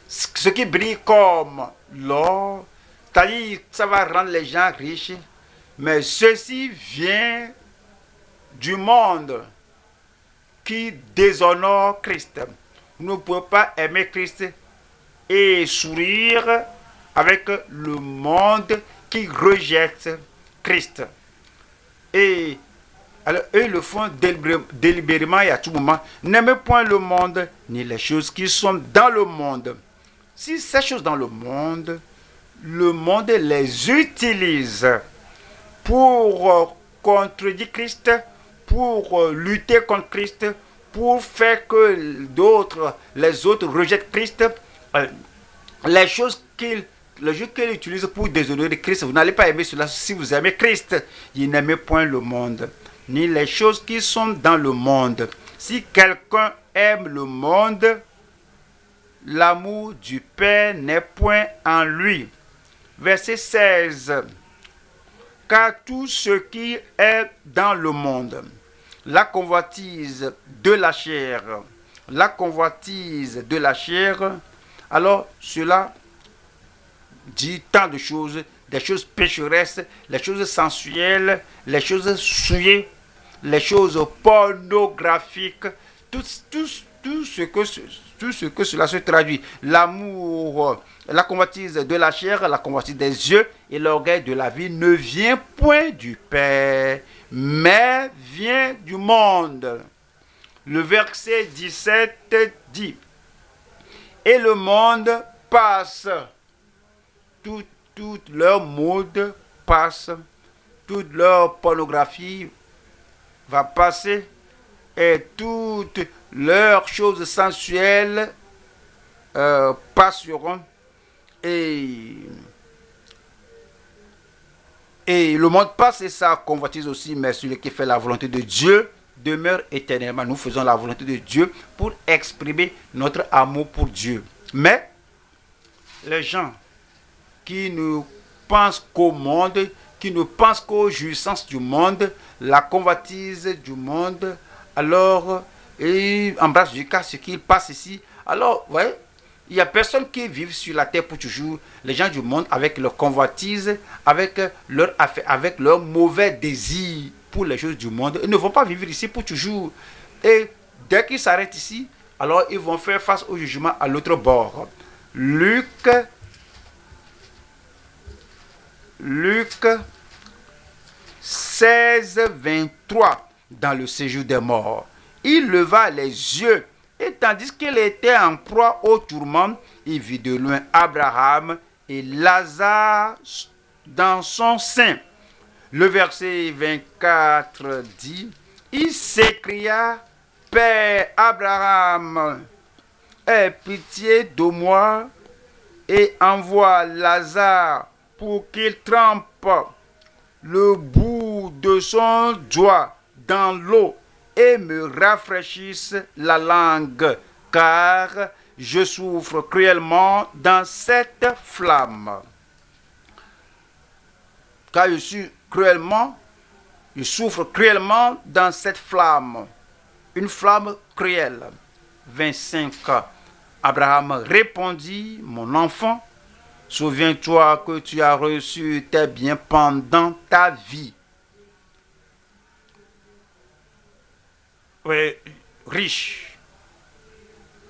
ce qui brille comme l'or, c'est-à-dire ça va rendre les gens riches, mais ceci vient du monde qui déshonore Christ. Vous ne pouvez pas aimer Christ et sourire avec le monde qui rejette Christ. Et alors, eux le font délibérément et à tout moment. N'aimez point le monde, ni les choses qui sont dans le monde. Si ces choses dans le monde les utilise pour contredire Christ, pour lutter contre Christ, pour faire que les autres rejettent Christ, les choses qu'il utilise pour déshonorer Christ, vous n'allez pas aimer cela. Si vous aimez Christ, il n'aimez point le monde, ni les choses qui sont dans le monde. Si quelqu'un aime le monde, l'amour du Père n'est point en lui. Verset 16. Car tout ce qui est dans le monde, la convoitise de la chair, alors cela dit tant de choses, des choses pécheresses, les choses sensuelles, les choses souillées, les choses pornographiques, tout ce que cela se traduit. L'amour, la convoitise de la chair, la convoitise des yeux et l'orgueil de la vie ne vient point du Père, mais vient du monde. Le verset 17 dit: et le monde passe, toute leur mode passe, toute leur pornographie va passer, et toutes leurs choses sensuelles passeront, et le monde passe et sa convoitise aussi, mais celui qui fait la volonté de Dieu demeure éternellement. Nous faisons la volonté de Dieu pour exprimer notre amour pour Dieu. Mais les gens qui ne pensent qu'au monde, qui ne pensent qu'aux jouissances du monde, la convoitise du monde, alors ils embrassent du cas ce qu'il passe ici. Alors, vous voyez, il n'y a personne qui vive sur la terre pour toujours. Les gens du monde, avec leur convoitise, avec leur affaire, avec leur mauvais désir pour les choses du monde, ils ne vont pas vivre ici pour toujours. Et dès qu'ils s'arrêtent ici, alors ils vont faire face au jugement à l'autre bord. Luc 16, 23, dans le séjour des morts. Il leva les yeux, et tandis qu'il était en proie au tourment, il vit de loin Abraham et Lazare dans son sein. Le verset 24 dit: il s'écria: Père Abraham, aie pitié de moi et envoie Lazare pour qu'il trempe le bout de son doigt dans l'eau et me rafraîchisse la langue, car je souffre cruellement dans cette flamme. Car je souffre cruellement dans cette flamme. Une flamme cruelle. 25. Abraham répondit: mon enfant, souviens-toi que tu as reçu tes biens pendant ta vie. Oui, riche.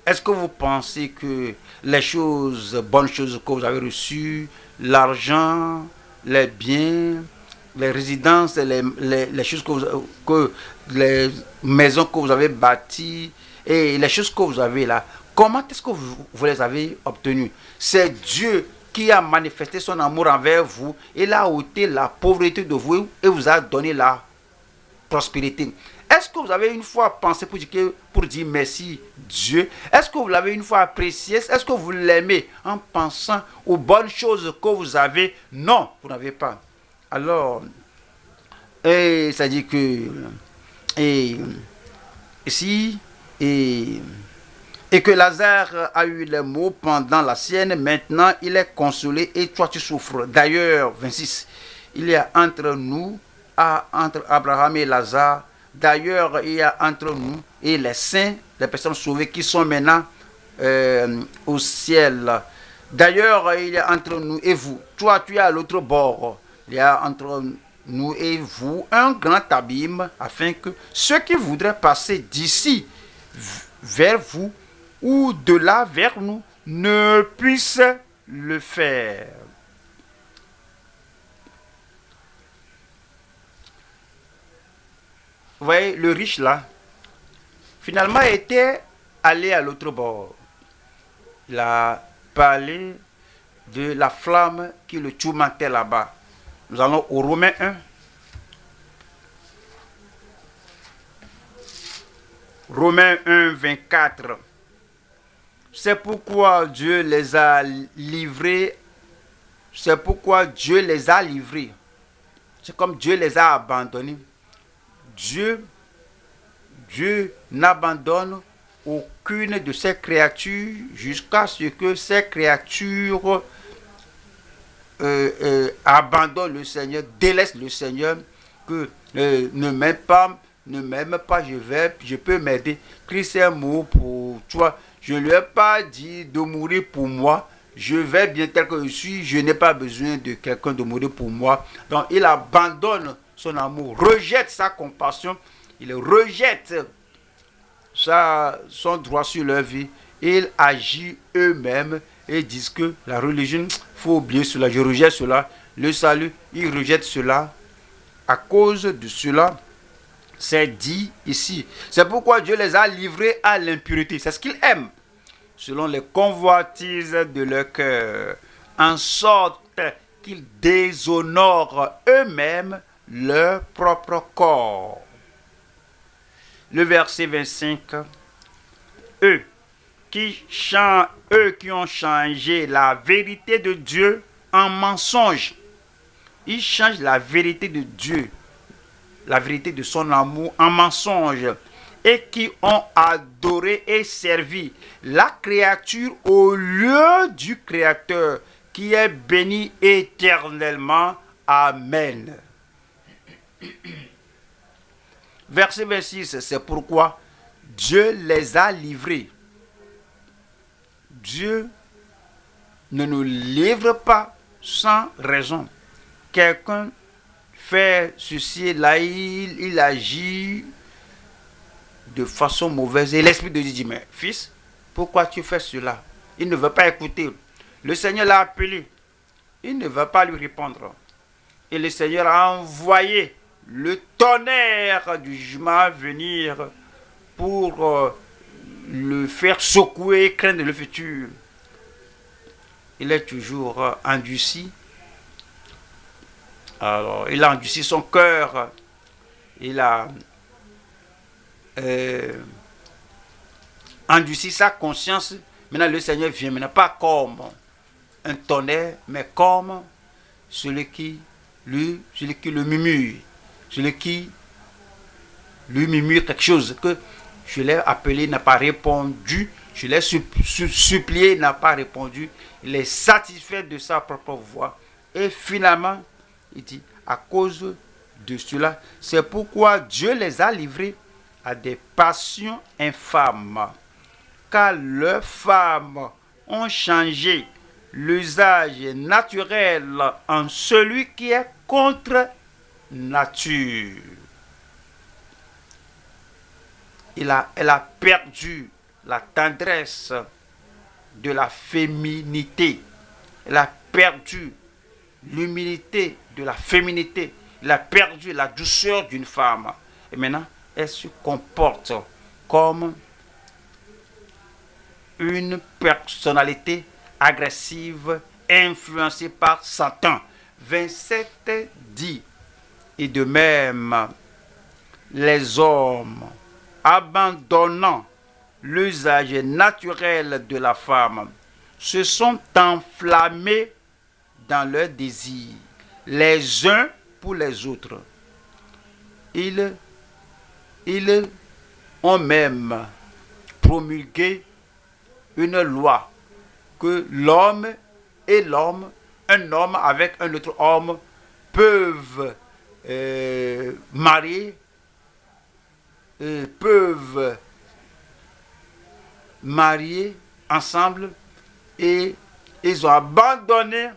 Est-ce que vous pensez que les choses, bonnes choses que vous avez reçues, l'argent, les biens, les résidences, les choses les maisons que vous avez bâties et les choses que vous avez là, comment est-ce que vous les avez obtenues? C'est Dieu qui a manifesté son amour envers vous. Il a ôté la pauvreté de vous et vous a donné la prospérité. Est-ce que vous avez une fois pensé pour dire merci Dieu? Est-ce que vous l'avez une fois apprécié? Est-ce que vous l'aimez en pensant aux bonnes choses que vous avez? Non, vous n'avez pas. Alors, et ça dit que et, si et que Lazare a eu les maux pendant la sienne, maintenant il est consolé et toi tu souffres. D'ailleurs, 26, il y a entre nous, entre Abraham et Lazare, d'ailleurs il y a entre nous et les saints, les personnes sauvées qui sont maintenant au ciel. D'ailleurs il y a entre nous et vous, toi tu es à l'autre bord, il y a entre nous et vous un grand abîme afin que ceux qui voudraient passer d'ici vers vous ou de là vers nous ne puissent le faire. Vous voyez, le riche là, finalement était allé à l'autre bord. Il a parlé de la flamme qui le tourmentait là-bas. Nous allons au Romains 1. Romains 1, 24. C'est pourquoi Dieu les a livrés. C'est pourquoi Dieu les a livrés. C'est comme Dieu les a abandonnés. Dieu n'abandonne aucune de ses créatures jusqu'à ce que ces créatures abandonnent le Seigneur, délaissent le Seigneur, que ne m'aime pas, je peux m'aider. Christ est mort pour toi. Je ne lui ai pas dit de mourir pour moi. Je vais bien tel que je suis. Je n'ai pas besoin de quelqu'un de mourir pour moi. Donc il abandonne son amour, rejette sa compassion. Il rejette son droit sur leur vie. Il agit eux-mêmes et disent que la religion, il faut oublier cela. Je rejette cela. Le salut, il rejette cela. À cause de cela, c'est dit ici. C'est pourquoi Dieu les a livrés à l'impureté. C'est ce qu'ils aiment, selon les convoitises de leur cœur, en sorte qu'ils déshonorent eux-mêmes leur propre corps. Le verset 25. Eux qui ont changé la vérité de Dieu en mensonge. Ils changent la vérité de Dieu, la vérité de son amour en mensonge, et qui ont adoré et servi la créature au lieu du Créateur, qui est béni éternellement. Amen. Verset 26, c'est pourquoi Dieu les a livrés. Dieu ne nous livre pas sans raison. Quelqu'un fait ceci, là, il agit de façon mauvaise. Et l'Esprit de Dieu dit, mais fils, pourquoi tu fais cela? Il ne veut pas écouter. Le Seigneur l'a appelé. Il ne veut pas lui répondre. Et le Seigneur a envoyé le tonnerre du jugement venir pour le faire secouer et craindre le futur. Il est toujours endurci. Alors, il a endurci son cœur. Il a endurci sa conscience. Maintenant, le Seigneur vient maintenant, pas comme un tonnerre, mais comme celui qui le murmure. Celui qui lui murmure quelque chose que je l'ai appelé, n'a pas répondu. Je l'ai supplié, n'a pas répondu. Il est satisfait de sa propre voix. Et finalement, il dit, à cause de cela, c'est pourquoi Dieu les a livrés à des passions infâmes. Car leurs femmes ont changé l'usage naturel en celui qui est contre nature. Elle a perdu la tendresse de la féminité. Elle a perdu l'humilité de la féminité. Elle a perdu la douceur d'une femme. Et maintenant, elle se comporte comme une personnalité agressive influencée par Satan. 27 dit, et de même, les hommes abandonnant l'usage naturel de la femme se sont enflammés dans leurs désirs, les uns pour les autres. Ils ont même promulgué une loi que l'homme et l'homme, un homme avec un autre homme, peuvent marier ensemble, et ils ont abandonné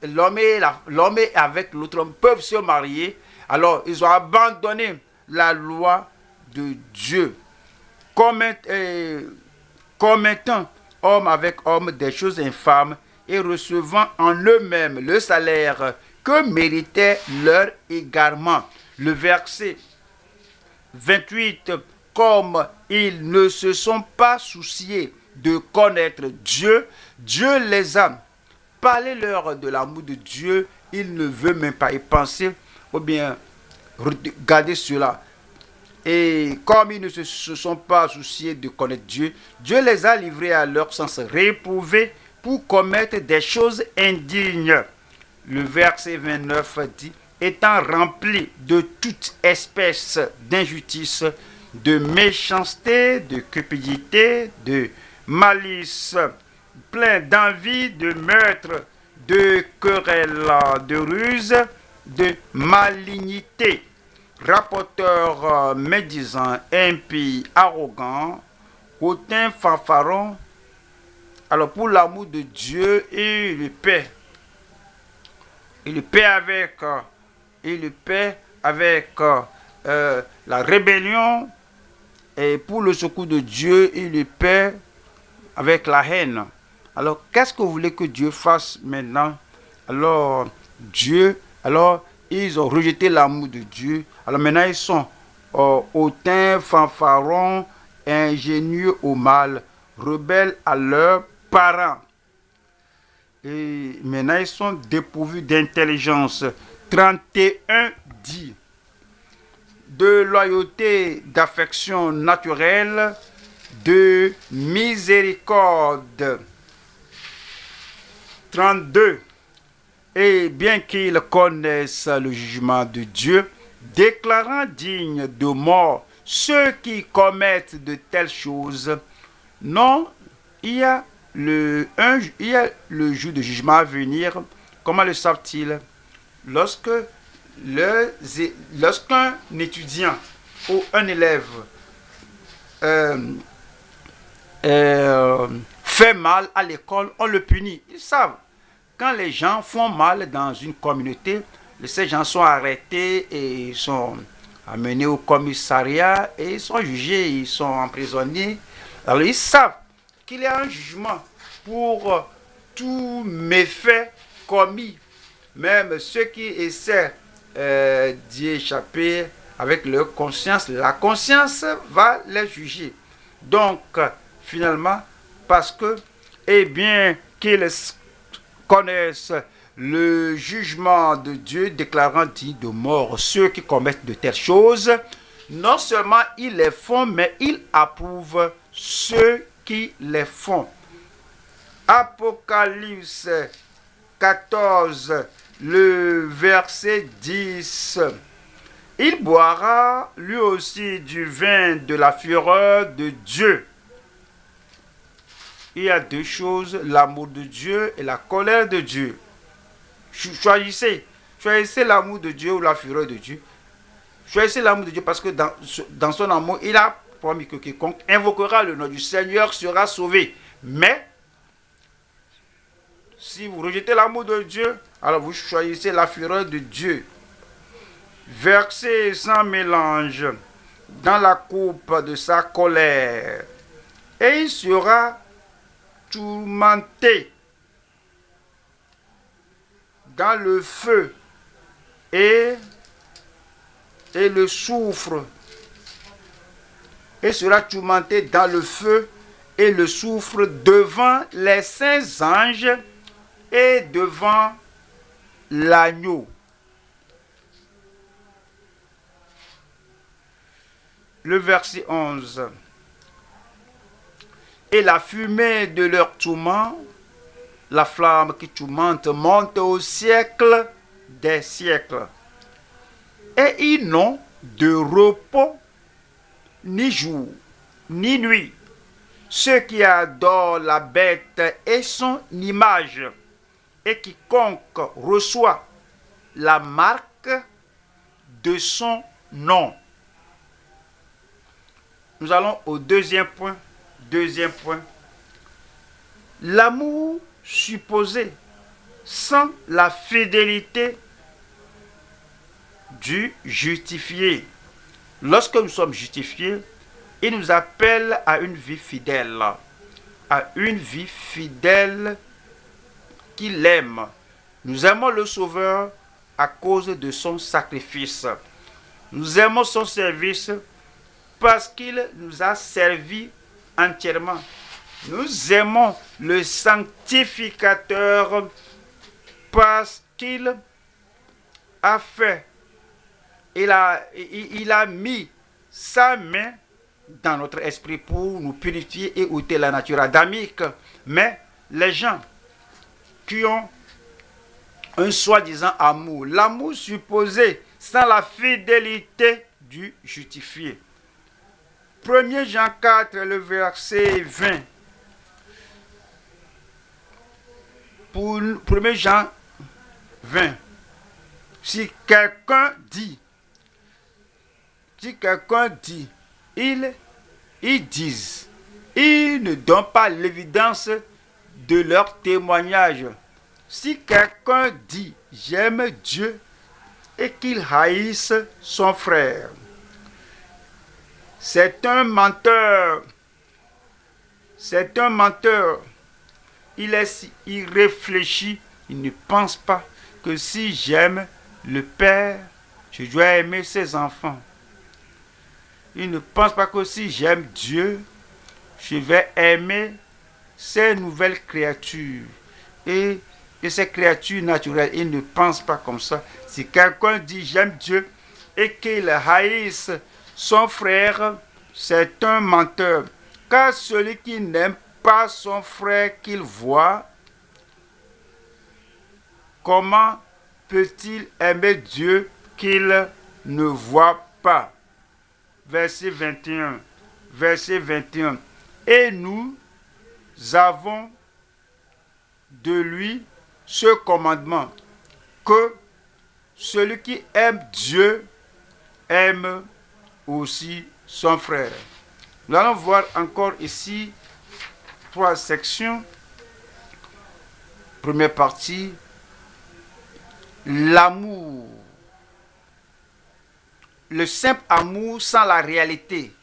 l'homme et avec l'autre homme peuvent se marier. Alors ils ont abandonné la loi de Dieu comme étant homme avec homme des choses infâmes et recevant en eux-mêmes le salaire que méritait leur égarement. Le verset 28, comme ils ne se sont pas souciés de connaître Dieu, Dieu les a parlé leur de l'amour de Dieu, ils ne veulent même pas y penser, ou bien regarder cela. Et comme ils ne se sont pas souciés de connaître Dieu, Dieu les a livrés à leur sens réprouvé pour commettre des choses indignes. Le verset 29 dit, étant remplis de toute espèce d'injustice, de méchanceté, de cupidité, de malice, plein d'envie, de meurtre, de querelles, de ruse, de malignité, rapporteurs médisants, impies, arrogants, hautains, fanfarons. Alors pour l'amour de Dieu et le paix, avec la rébellion, et pour le secours de Dieu, il le paie avec la haine. Alors, qu'est-ce que vous voulez que Dieu fasse maintenant? Alors, ils ont rejeté l'amour de Dieu. Alors maintenant, ils sont hautains, fanfarons, ingénieux au mal, rebelles à leurs parents. Et maintenant, ils sont dépourvus d'intelligence. 31 dit, de loyauté, d'affection naturelle, de miséricorde. 32. Et bien qu'ils connaissent le jugement de Dieu, déclarant dignes de mort ceux qui commettent de telles choses, non, il y a le jour de jugement à venir. Comment le savent-ils? Lorsqu'un étudiant ou un élève fait mal à l'école, on le punit. Ils savent. Quand les gens font mal dans une communauté, ces gens sont arrêtés et sont amenés au commissariat et ils sont jugés, ils sont emprisonnés. Alors ils savent qu'il y a un jugement pour tout méfait commis. Même ceux qui essaient d'y échapper avec leur conscience, la conscience va les juger. Donc, finalement, parce que, eh bien, qu'ils connaissent le jugement de Dieu déclarant dit de mort ceux qui commettent de telles choses, non seulement ils les font, mais ils approuvent ceux qui les font. Apocalypse 14, le verset 10. Il boira lui aussi du vin de la fureur de Dieu. Il y a deux choses, l'amour de Dieu et la colère de Dieu. Choisissez l'amour de Dieu ou la fureur de Dieu. Choisissez l'amour de Dieu parce que dans son amour, il a promis que quiconque invoquera le nom du Seigneur sera sauvé. Mais, si vous rejetez l'amour de Dieu, alors vous choisissez la fureur de Dieu. Versez sans mélange dans la coupe de sa colère. et il sera tourmenté dans le feu et le soufre. Et sera tourmenté dans le feu et le soufre devant les saints anges et devant l'agneau. Le verset 11. Et la fumée de leur tourment, la flamme qui tourmente, monte au siècle des siècles. Et ils n'ont de repos ni jour, ni nuit, ceux qui adorent la bête et son image, et quiconque reçoit la marque de son nom. Nous allons au deuxième point. Deuxième point. L'amour supposé sans la fidélité du justifié. Lorsque nous sommes justifiés, il nous appelle à une vie fidèle. À une vie fidèle qu'il aime. Nous aimons le Sauveur à cause de son sacrifice. Nous aimons son service parce qu'il nous a servi entièrement. Nous aimons le sanctificateur parce qu'il a fait, il a mis sa main dans notre esprit pour nous purifier et ôter la nature adamique. Mais les gens qui ont un soi-disant amour, l'amour supposé sans la fidélité du justifié. 1 Jean 4, le verset 20. Pour 1 Jean 20. Si quelqu'un dit, ils disent, ils ne donnent pas l'évidence de leur témoignage. Si quelqu'un dit, j'aime Dieu, et qu'il haïsse son frère, c'est un menteur. C'est un menteur. Il réfléchit, il ne pense pas que si j'aime le Père, je dois aimer ses enfants. Il ne pense pas que si j'aime Dieu, je vais aimer ces nouvelles créatures et ces créatures naturelles. Il ne pense pas comme ça. Si quelqu'un dit j'aime Dieu et qu'il haïsse son frère, c'est un menteur. Car celui qui n'aime pas son frère qu'il voit, comment peut-il aimer Dieu qu'il ne voit pas? Verset 21. Verset 21. Et nous avons de lui ce commandement, que celui qui aime Dieu aime aussi son frère. Nous allons voir encore ici 3 sections. Première partie, l'amour. Le simple amour sans la réalité.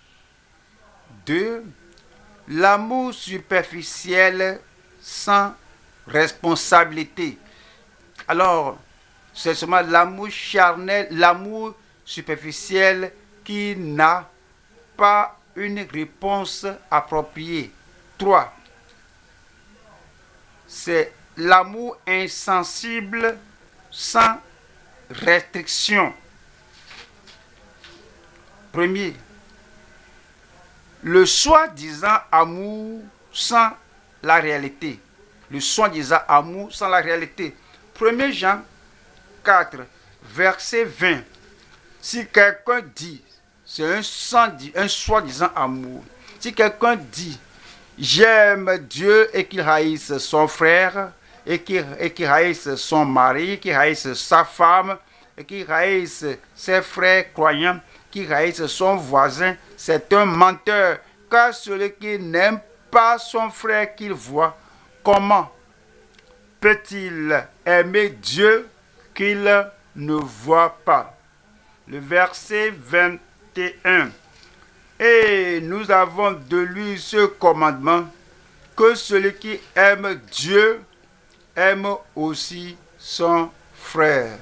2. L'amour superficiel sans responsabilité. Alors, c'est seulement l'amour charnel, l'amour superficiel qui n'a pas une réponse appropriée. 3. C'est l'amour insensible sans restriction. Premier, le soi-disant amour sans la réalité. Le soi-disant amour sans la réalité. 1 Jean 4, verset 20. Si quelqu'un dit, c'est un soi-disant amour. Si quelqu'un dit, j'aime Dieu et qu'il haïsse son frère, et qu'il haïsse son mari, qu'il haïsse sa femme, et qu'il haïsse ses frères croyants, qu'il haïsse son voisin, c'est un menteur. Car celui qui n'aime pas son frère qu'il voit, comment peut-il aimer Dieu qu'il ne voit pas? Le verset 21. Et nous avons de lui ce commandement, que celui qui aime Dieu aime aussi son frère.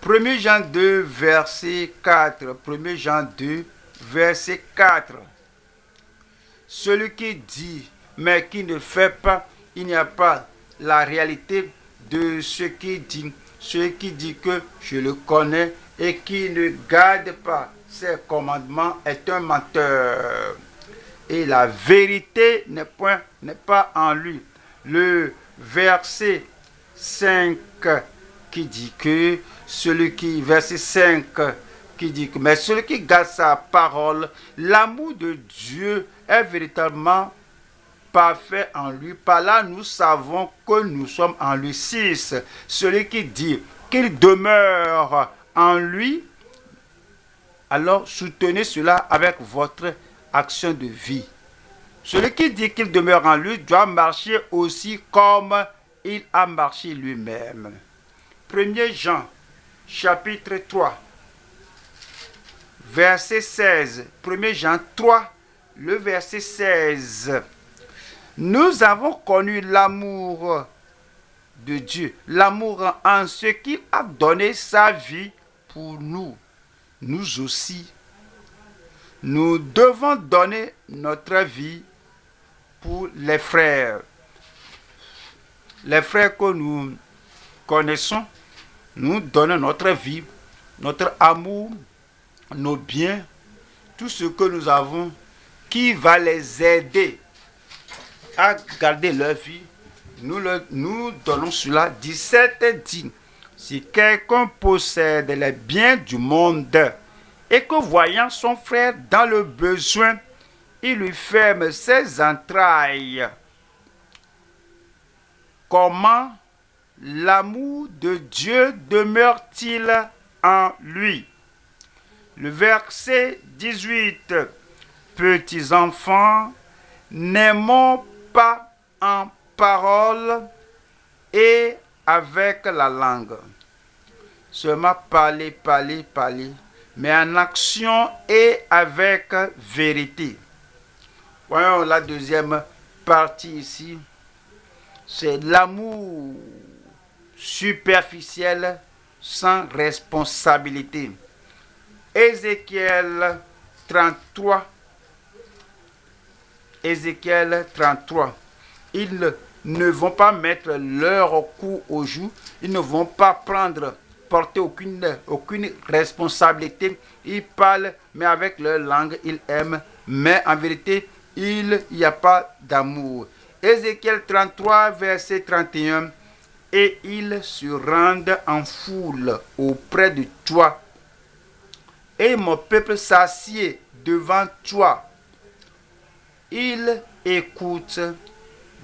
1 Jean 2, verset 4. 1 Jean 2, verset 4. Celui qui dit, mais qui ne fait pas, il n'y a pas la réalité de ce qu'il dit. Celui qui dit que je le connais et qui ne garde pas ses commandements est un menteur. Et la vérité n'est pas en lui. Le verset 5 qui dit que verset 5 qui dit que, mais celui qui garde sa parole, l'amour de Dieu est véritablement parfait en lui. Par là, nous savons que nous sommes en lui. 6. Celui qui dit qu'il demeure en lui, alors soutenez cela avec votre action de vie. Celui qui dit qu'il demeure en lui doit marcher aussi comme il a marché lui-même. 1 Jean, chapitre 3, verset 16. 1 Jean 3, le verset 16. Nous avons connu l'amour de Dieu, l'amour en ce qu'il a donné sa vie pour nous. Nous aussi, nous devons donner notre vie pour les frères. Les frères que nous connaissons, nous donnons notre vie, notre amour, nos biens, tout ce que nous avons qui va les aider à garder leur vie. Nous donnons cela. 17 dit, si quelqu'un possède les biens du monde et que voyant son frère dans le besoin, il lui ferme ses entrailles, comment l'amour de Dieu demeure-t-il en lui? Le verset 18. Petits enfants, n'aimons pas en parole et avec la langue. Seulement parler, mais en action et avec vérité. Voyons la deuxième partie ici. C'est l'amour superficiel sans responsabilité. Ézéchiel 33. Ézéchiel 33. Ils ne vont pas mettre leur cou au joug. Ils ne vont pas porter aucune responsabilité. Ils parlent, mais avec leur langue, ils aiment. Mais en vérité, il n'y a pas d'amour. Ézéchiel 33, verset 31. Et ils se rendent en foule auprès de toi. Et mon peuple s'assied devant toi. Il écoute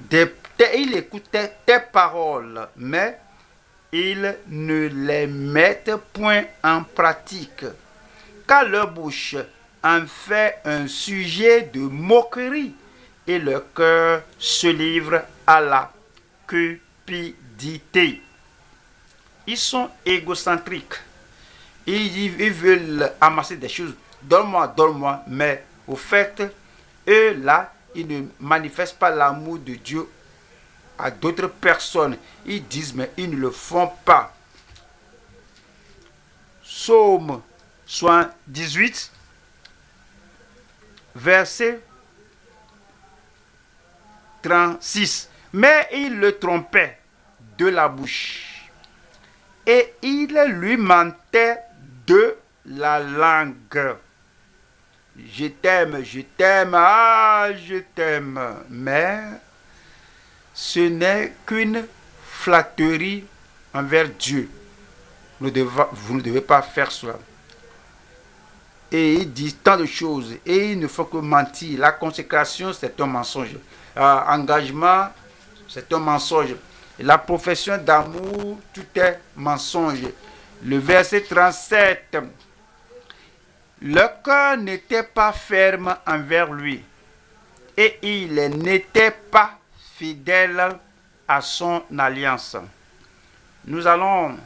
tes paroles, mais ils ne les mettent point en pratique, car leur bouche en fait un sujet de moquerie et leur cœur se livre à la cupidité. Ils sont égocentriques. Ils veulent amasser des choses. Donne-moi, mais au fait, eux là, ils ne manifestent pas l'amour de Dieu à d'autres personnes. Ils disent, mais ils ne le font pas. Psaume 78, verset 36. Mais il le trompait de la bouche et il lui mentait de la langue. Je t'aime, je t'aime, mais ce n'est qu'une flatterie envers Dieu. Vous ne devez pas faire cela. Et il dit tant de choses, et il ne faut que mentir. La consécration, c'est un mensonge. Engagement, c'est un mensonge. La profession d'amour, tout est mensonge. Le verset 37. Le cœur n'était pas ferme envers lui et il n'était pas fidèle à son alliance. Nous allons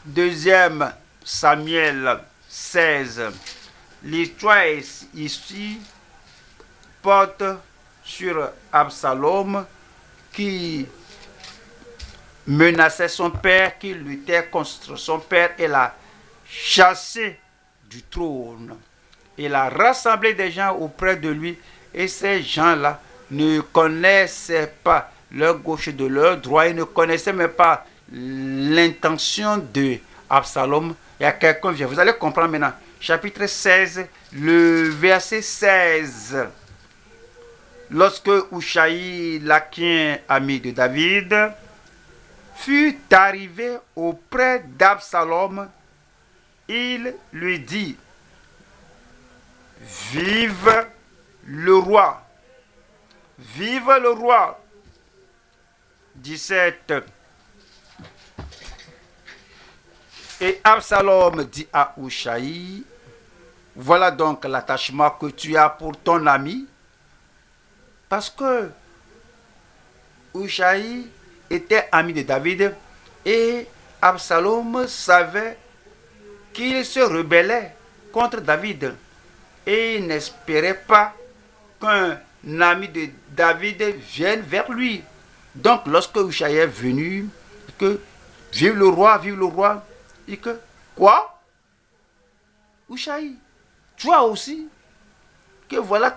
Deuxième Samuel 16. L'histoire ici porte sur Absalom qui menaçait son père, qui luttait contre son père et l'a chassé du trône. Il a rassemblé des gens auprès de lui et ces gens-là ne connaissaient pas leur gauche de leur droit, ils ne connaissaient même pas l'intention de Absalom. Il y a quelqu'un vient. Vous allez comprendre maintenant. Chapitre 16, le verset 16. Lorsque Ushaï, l'Akien, ami de David, fut arrivé auprès d'Absalom, il lui dit: Vive le roi! Vive le roi! 17. Et Absalom dit à Ushaï: Voilà donc l'attachement que tu as pour ton ami. Parce que Ushaï était ami de David et Absalom savait qu'il se rebellait contre David et il n'espérait pas qu'un ami de David vienne vers lui. Donc lorsque Ushaï est venu, que vive le roi, il dit que quoi? Ushaï, toi aussi, que voilà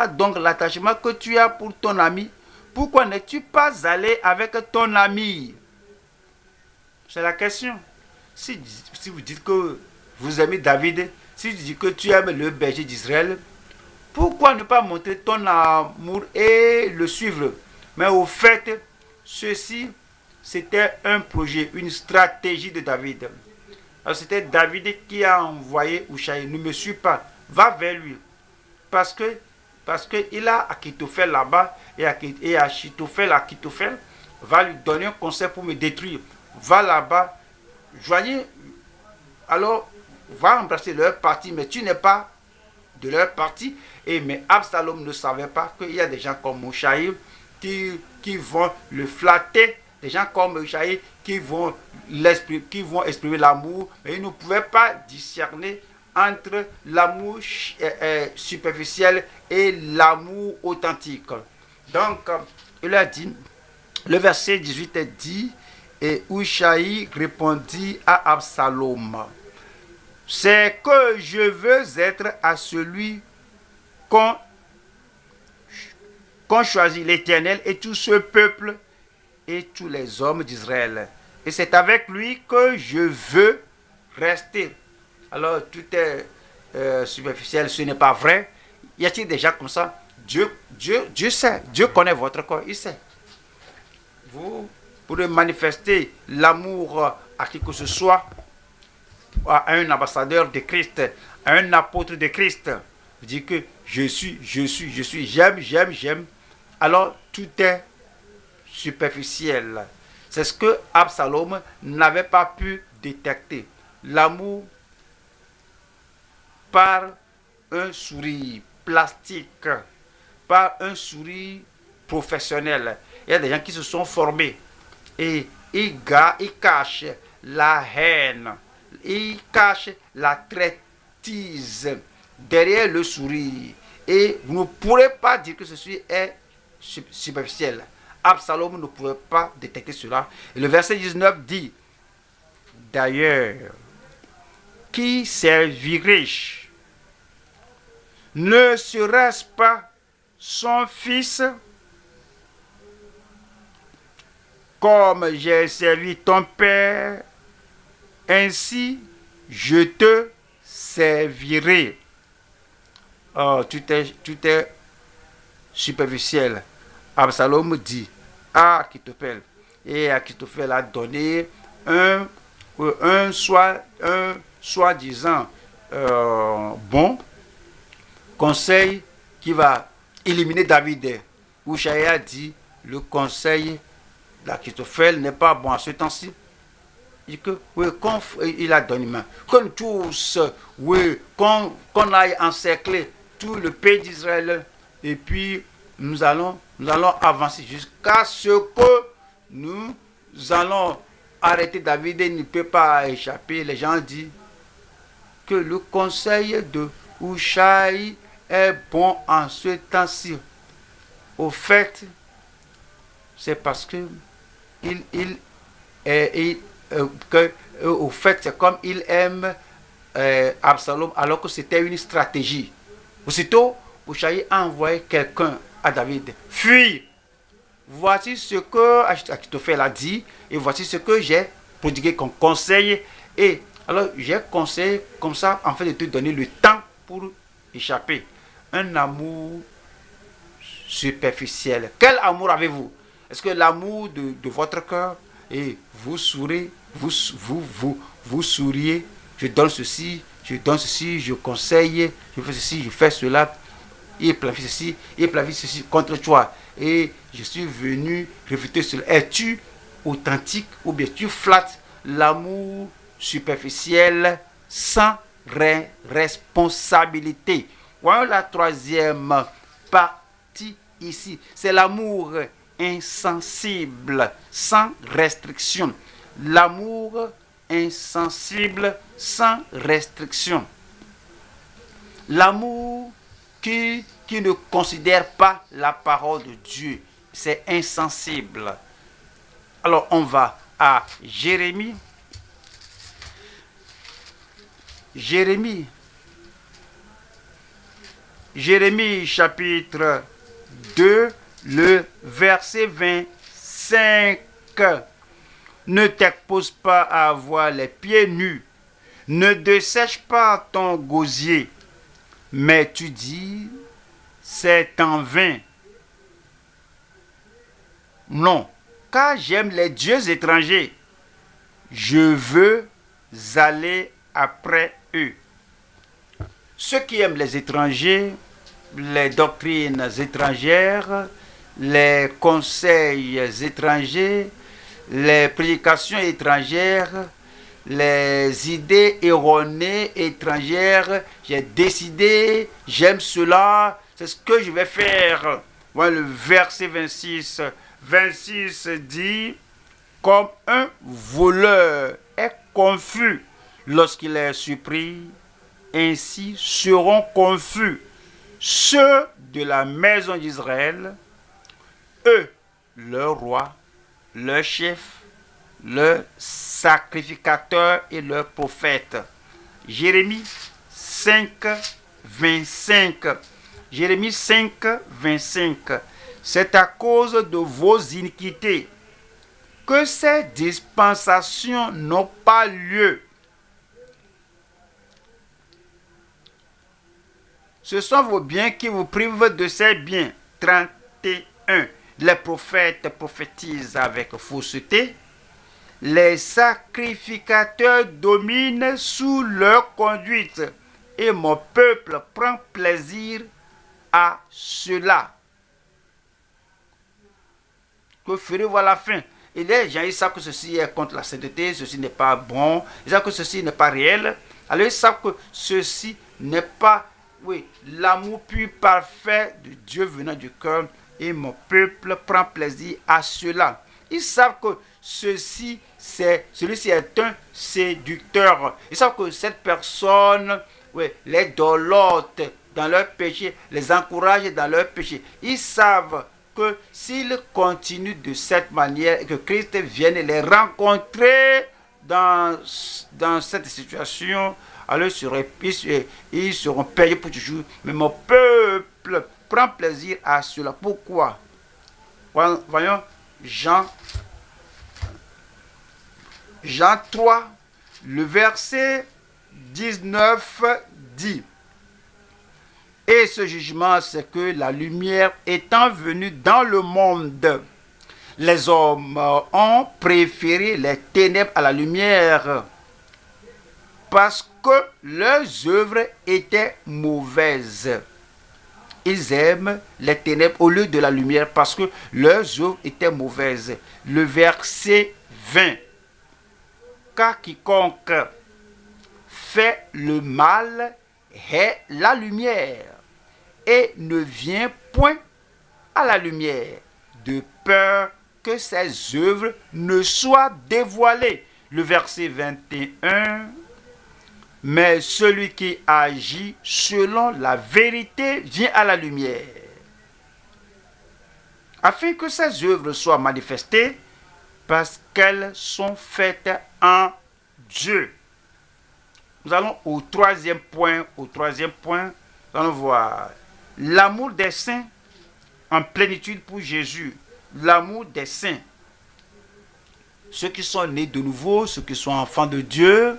donc l'attachement que tu as pour ton ami. Pourquoi n'es-tu pas allé avec ton ami? C'est la question. Si vous dites que vous aimez David, si tu dis que tu aimes le berger d'Israël, pourquoi ne pas montrer ton amour et le suivre? Mais au fait, ceci, c'était un projet, une stratégie de David. Alors c'était David qui a envoyé Ushaï: ne me suis pas, va vers lui. Parce que il a Achitophel là-bas et Achitophel va lui donner un conseil pour me détruire. Va là-bas, joignez, alors va embrasser leur parti, mais tu n'es pas de leur parti. Mais Absalom ne savait pas qu'il y a des gens comme Ushaï qui vont le flatter, des gens comme Ushaï qui vont exprimer l'amour, mais ils ne pouvaient pas discerner entre l'amour superficiel et l'amour authentique. Donc, il a dit, le verset 18 dit, et Ushaï répondit à Absalom: c'est que je veux être à celui qu'on choisit, l'Éternel et tout ce peuple et tous les hommes d'Israël. Et c'est avec lui que je veux rester. Alors tout est superficiel, ce n'est pas vrai. Y a-t-il des gens comme ça? Dieu sait, Dieu connaît votre corps, il sait. Vous pourrez manifester l'amour à qui que ce soit, à un ambassadeur de Christ, à un apôtre de Christ. Vous dites que je suis, j'aime. Alors tout est superficiel. C'est ce que Absalom n'avait pas pu détecter. L'amour par un sourire plastique, par un sourire professionnel. Il y a des gens qui se sont formés et ils cachent la haine, ils cachent la traîtrise derrière le sourire. Et vous ne pourrez pas dire que ceci est superficiel. Absalom ne pouvait pas détecter cela. Et le verset 19 dit: d'ailleurs, qui servirait? Ne serait-ce pas son fils, comme j'ai servi ton père, ainsi je te servirai. Oh, tout est superficiel. Absalom dit à Achitophel, et Achitophel a donné un soi-disant bon conseil qui va éliminer David. Ushaï a dit: le conseil d'Achitophel n'est pas bon à ce temps-ci. Il dit que oui, il a donné main. Comme tous, oui, qu'on aille encercler tout le pays d'Israël, et puis nous allons avancer jusqu'à ce que nous allons arrêter David, il ne peut pas échapper. Les gens disent que le conseil de Hushai est bon en ce temps-ci. Au fait, c'est parce que au fait, c'est comme il aime Absalom, alors que c'était une stratégie. Aussitôt, Hushai a envoyé quelqu'un à David. Fuis! Voici ce que Achitophel a dit, et voici ce que j'ai prodigué comme conseil. Et alors, j'ai conseillé comme ça, en fait, de te donner le temps pour échapper. Un amour superficiel. Quel amour avez-vous? Est-ce que l'amour de votre cœur, et vous souriez, vous souriez, je donne ceci, je conseille, je fais ceci, je fais cela, il planifie ceci contre toi, et je suis venu réfuter cela. Es-tu authentique ou bien tu flattes l'amour superficiel sans responsabilité? Voyons la troisième partie ici. C'est l'amour insensible, sans restriction. L'amour insensible, sans restriction. L'amour qui ne considère pas la parole de Dieu. C'est insensible. Alors on va à Jérémie. Jérémie chapitre 2, le verset 25. Ne t'expose pas à avoir les pieds nus. Ne dessèche pas ton gosier. Mais tu dis, c'est en vain. Non, car j'aime les dieux étrangers. Je veux aller après eux. Ceux qui aiment les étrangers, les doctrines étrangères, les conseils étrangers, les prédications étrangères, les idées erronées étrangères, j'ai décidé, j'aime cela, c'est ce que je vais faire. Voilà le verset 26. 26 dit, comme un voleur est confus lorsqu'il est surpris, ainsi seront confus ceux de la maison d'Israël, eux, leur roi, leur chef, leur sacrificateur et leur prophète. Jérémie 5, 25. Jérémie 5, 25. C'est à cause de vos iniquités que ces dispensations n'ont pas lieu. Ce sont vos biens qui vous privent de ces biens. 31. Les prophètes prophétisent avec fausseté. Les sacrificateurs dominent sous leur conduite. Et mon peuple prend plaisir à cela. Que ferez-vous à la fin? Et les gens, ils savent que ceci est contre la sainteté, ceci n'est pas bon, ils savent que ceci n'est pas réel. Alors ils savent que ceci n'est pas, l'amour pur parfait de Dieu venant du cœur. Et mon peuple prend plaisir à cela. Ils savent que celui-ci est un séducteur. Ils savent que cette personne, les dolote dans leur péché, les encourage dans leur péché. Ils savent que s'ils continuent de cette manière et que Christ vienne les rencontrer dans cette situation, alors ils seront payés pour toujours. Mais mon peuple prend plaisir à cela. Pourquoi? Voyons Jean 3, le verset 19 dit: et ce jugement, c'est que la lumière étant venue dans le monde, les hommes ont préféré les ténèbres à la lumière parce que leurs œuvres étaient mauvaises. Ils aiment les ténèbres au lieu de la lumière parce que leurs œuvres étaient mauvaises. Le verset 20. Car quiconque fait le mal est la lumière et ne vient point à la lumière, de peur que ses œuvres ne soient dévoilées. Le verset 21, mais celui qui agit selon la vérité vient à la lumière, afin que ses œuvres soient manifestées, parce qu'elles sont faites en Dieu. Nous allons au troisième point. Nous allons voir l'amour des saints en plénitude pour Jésus. L'amour des saints. Ceux qui sont nés de nouveau, ceux qui sont enfants de Dieu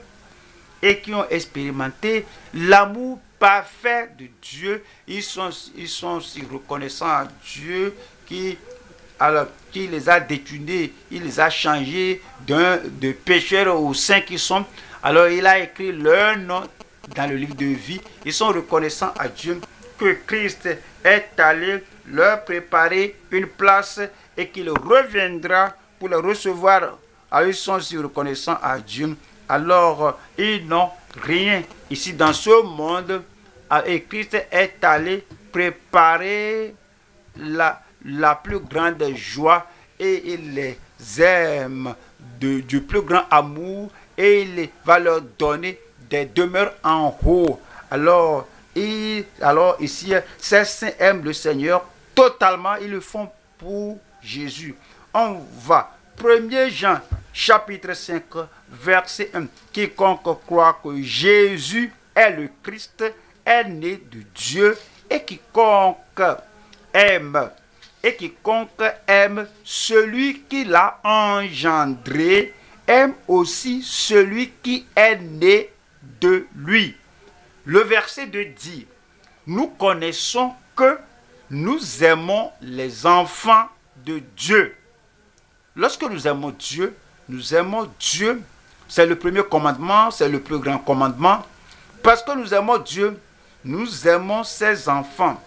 et qui ont expérimenté l'amour parfait de Dieu, ils sont si reconnaissants à Dieu qui les a détournés, il les a changés de pécheurs aux saints qui sont. Alors il a écrit leur nom dans le livre de vie. Ils sont reconnaissants à Dieu que Christ est allé leur préparer une place et qu'il reviendra pour les recevoir. Alors ils sont si reconnaissants à Dieu. Alors ils n'ont rien ici dans ce monde. Et Christ est allé préparer la plus grande joie et il les aime du plus grand amour et il va leur donner des demeures en haut. Alors ici, ces saints aiment le Seigneur totalement, ils le font pour Jésus. On va, 1 Jean chapitre 5 verset 1. Quiconque croit que Jésus est le Christ est né de Dieu et quiconque aime celui qui l'a engendré, aime aussi celui qui est né de lui. Le verset 2 dit, nous connaissons que nous aimons les enfants de Dieu. Lorsque nous aimons Dieu, c'est le premier commandement, c'est le plus grand commandement. Parce que nous aimons Dieu, nous aimons ses enfants.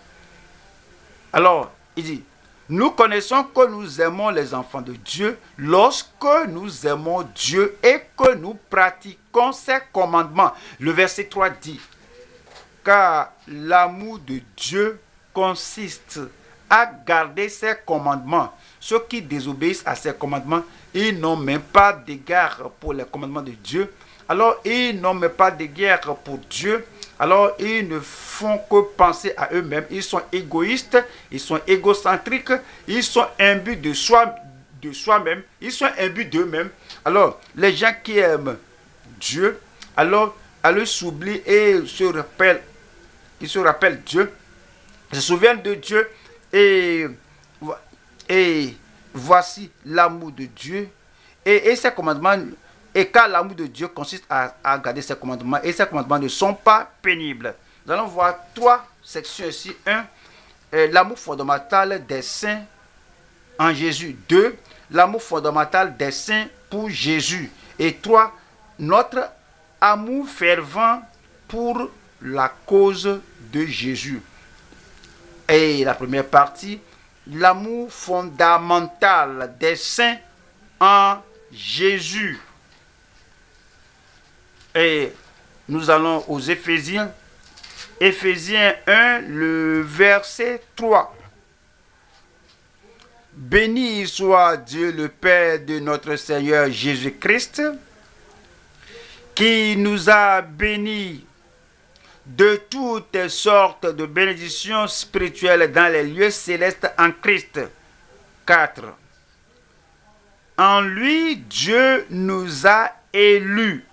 Alors, il dit, nous connaissons que nous aimons les enfants de Dieu lorsque nous aimons Dieu et que nous pratiquons ses commandements. Le verset 3 dit, car l'amour de Dieu consiste à garder ses commandements. Ceux qui désobéissent à ses commandements, ils n'ont même pas d'égard pour les commandements de Dieu. Alors, ils n'ont même pas d'égard pour Dieu. Alors, ils ne font que penser à eux-mêmes. Ils sont égoïstes, ils sont égocentriques, ils sont imbus de soi-même, ils sont imbus d'eux-mêmes. Alors, les gens qui aiment Dieu, alors, ils s'oublient et ils se rappellent Dieu, ils se souviennent de Dieu et voici l'amour de Dieu et ses commandements. Et car l'amour de Dieu consiste à garder ses commandements, et ses commandements ne sont pas pénibles. Nous allons voir 3 sections ici. 1, l'amour fondamental des saints en Jésus. 2, l'amour fondamental des saints pour Jésus. Et 3, notre amour fervent pour la cause de Jésus. Et la première partie, l'amour fondamental des saints en Jésus. Et nous allons aux Éphésiens. Éphésiens 1, le verset 3. Béni soit Dieu le Père de notre Seigneur Jésus-Christ, qui nous a bénis de toutes sortes de bénédictions spirituelles dans les lieux célestes en Christ. 4. En lui, Dieu nous a élus.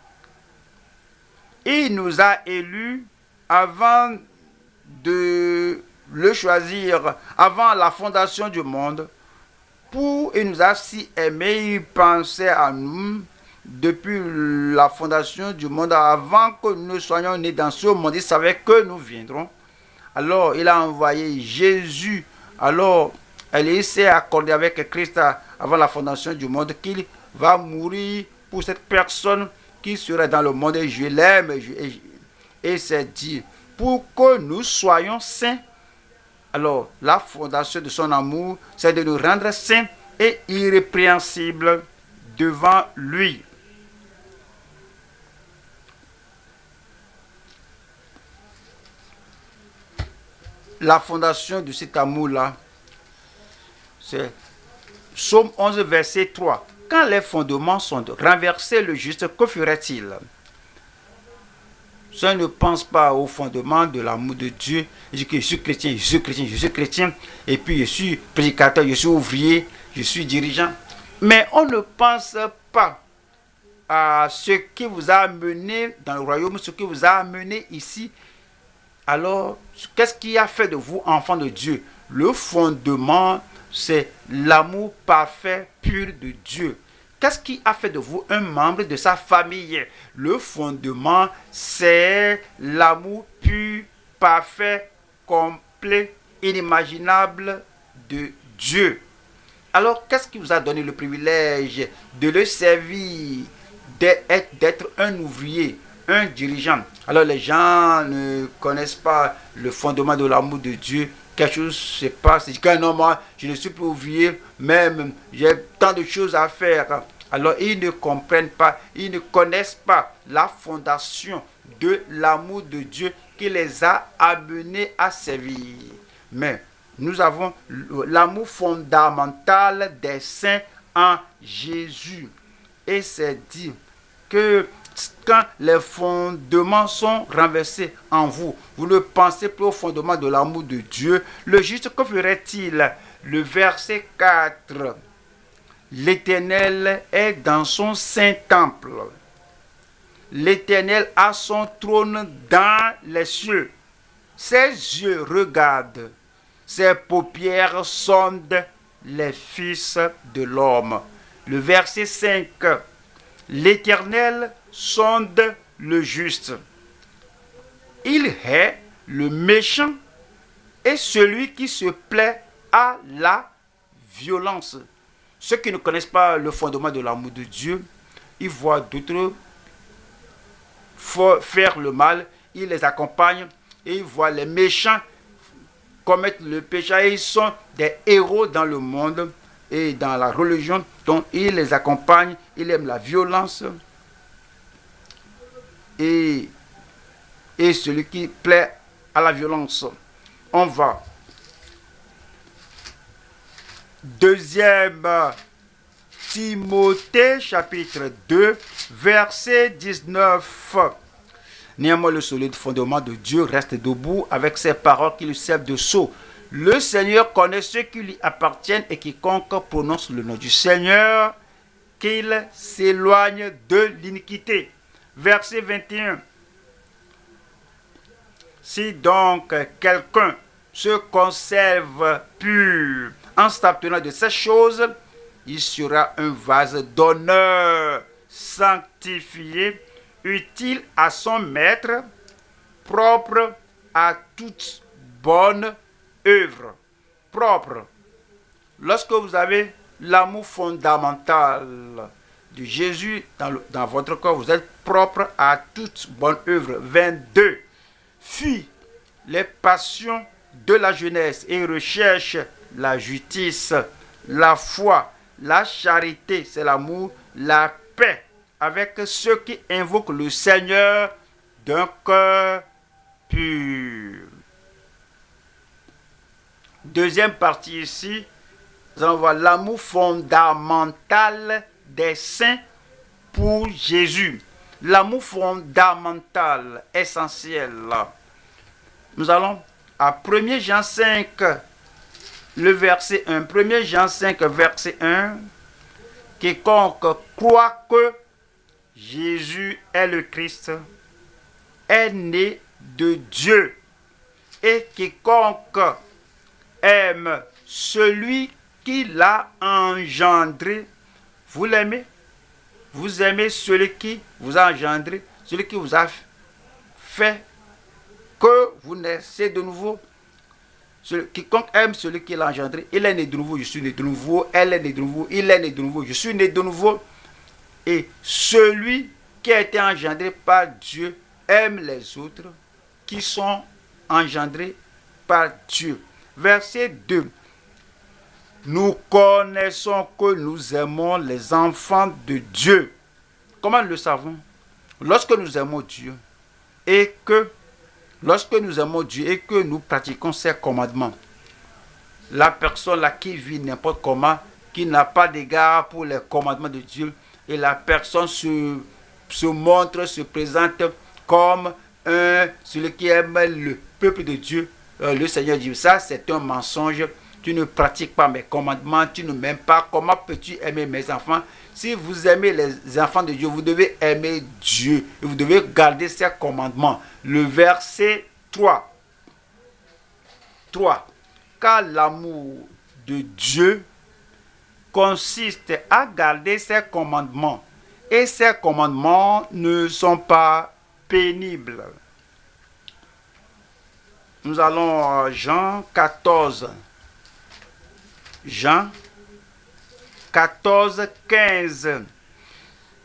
Il nous a élus avant de le choisir, avant la fondation du monde, il nous a si aimés, il pensait à nous depuis la fondation du monde, avant que nous soyons nés dans ce monde, il savait que nous viendrons. Alors, il a envoyé Jésus. Alors, il s'est accordé avec Christ avant la fondation du monde qu'il va mourir pour cette personne qui serait dans le monde, et je l'aime, et c'est dit, pour que nous soyons saints. Alors, la fondation de son amour, c'est de nous rendre saints et irrépréhensibles devant lui. La fondation de cet amour-là, Psaume 11, verset 3. Quand les fondements sont renversés, le juste, que ferait-il? Je ne pense pas au fondement de l'amour de Dieu. Je dis que je suis chrétien, je suis chrétien, je suis chrétien. Et puis je suis prédicateur, je suis ouvrier, je suis dirigeant. Mais on ne pense pas à ce qui vous a amené dans le royaume, ce qui vous a amené ici. Alors, qu'est-ce qui a fait de vous enfant de Dieu? Le fondement, c'est l'amour parfait, pur de Dieu. Qu'est-ce qui a fait de vous un membre de sa famille? Le fondement, c'est l'amour pur, parfait, complet, inimaginable de Dieu. Alors, qu'est-ce qui vous a donné le privilège de le servir, d'être un ouvrier, un dirigeant? Alors, les gens ne connaissent pas le fondement de l'amour de Dieu. Quelque chose se passe, c'est que non, moi, je ne suis plus ouvrier, même j'ai tant de choses à faire. Alors, ils ne comprennent pas, ils ne connaissent pas la fondation de l'amour de Dieu qui les a amenés à servir. Mais nous avons l'amour fondamental des saints en Jésus. Et c'est dit que quand les fondements sont renversés en vous, vous ne pensez plus au fondement de l'amour de Dieu. Le juste, que ferait-il? Le verset 4. L'Éternel est dans son saint temple. L'Éternel a son trône dans les cieux. Ses yeux regardent, ses paupières sondent les fils de l'homme. Le verset 5. L'Éternel sonde le juste. Il hait le méchant et celui qui se plaît à la violence. Ceux qui ne connaissent pas le fondement de l'amour de Dieu, ils voient d'autres faire le mal, ils les accompagnent et ils voient les méchants commettre le péché. Et ils sont des héros dans le monde et dans la religion, donc ils les accompagnent, ils aiment la violence. Et celui qui plaît à la violence. On va. Deuxième Timothée chapitre 2 verset 19. Néanmoins le solide fondement de Dieu reste debout avec ses paroles qui lui servent de sceau. Le Seigneur connaît ceux qui lui appartiennent et quiconque prononce le nom du Seigneur, qu'il s'éloigne de l'iniquité. Verset 21. Si donc quelqu'un se conserve pur en s'abstenant de ces choses, il sera un vase d'honneur, sanctifié, utile à son maître, propre à toute bonne œuvre. Propre. Lorsque vous avez l'amour fondamental de Jésus dans votre corps, vous êtes propre à toute bonne œuvre. 22. Fuis les passions de la jeunesse et recherche la justice, la foi, la charité, c'est l'amour, la paix avec ceux qui invoquent le Seigneur d'un cœur pur. Deuxième partie ici, nous allons voir l'amour fondamental des saints pour Jésus. L'amour fondamental, essentiel. Nous allons à 1 Jean 5, le verset 1. 1 Jean 5, verset 1. Quiconque croit que Jésus est le Christ est né de Dieu. Et quiconque aime celui qui l'a engendré, vous l'aimez? Vous aimez celui qui vous a engendré, celui qui vous a fait que vous naissez de nouveau. Quiconque aime celui qui l'a engendré, il est né de nouveau, je suis né de nouveau, elle est née de nouveau, il est né de nouveau, je suis né de nouveau. Et celui qui a été engendré par Dieu aime les autres qui sont engendrés par Dieu. Verset 2. Nous connaissons que nous aimons les enfants de Dieu. Comment le savons? Lorsque nous aimons Dieu et que nous pratiquons ses commandements, la personne là qui vit n'importe comment, qui n'a pas d'égard pour les commandements de Dieu, et la personne se montre, se présente comme celui qui aime le peuple de Dieu. Le Seigneur dit, ça c'est un mensonge, tu ne pratiques pas mes commandements, tu ne m'aimes pas, comment peux-tu aimer mes enfants? Si vous aimez les enfants de Dieu, vous devez aimer Dieu, et vous devez garder ses commandements. Le verset 3. Car l'amour de Dieu consiste à garder ses commandements, et ces commandements ne sont pas pénibles. Nous allons à Jean 14. Jean 14, 15.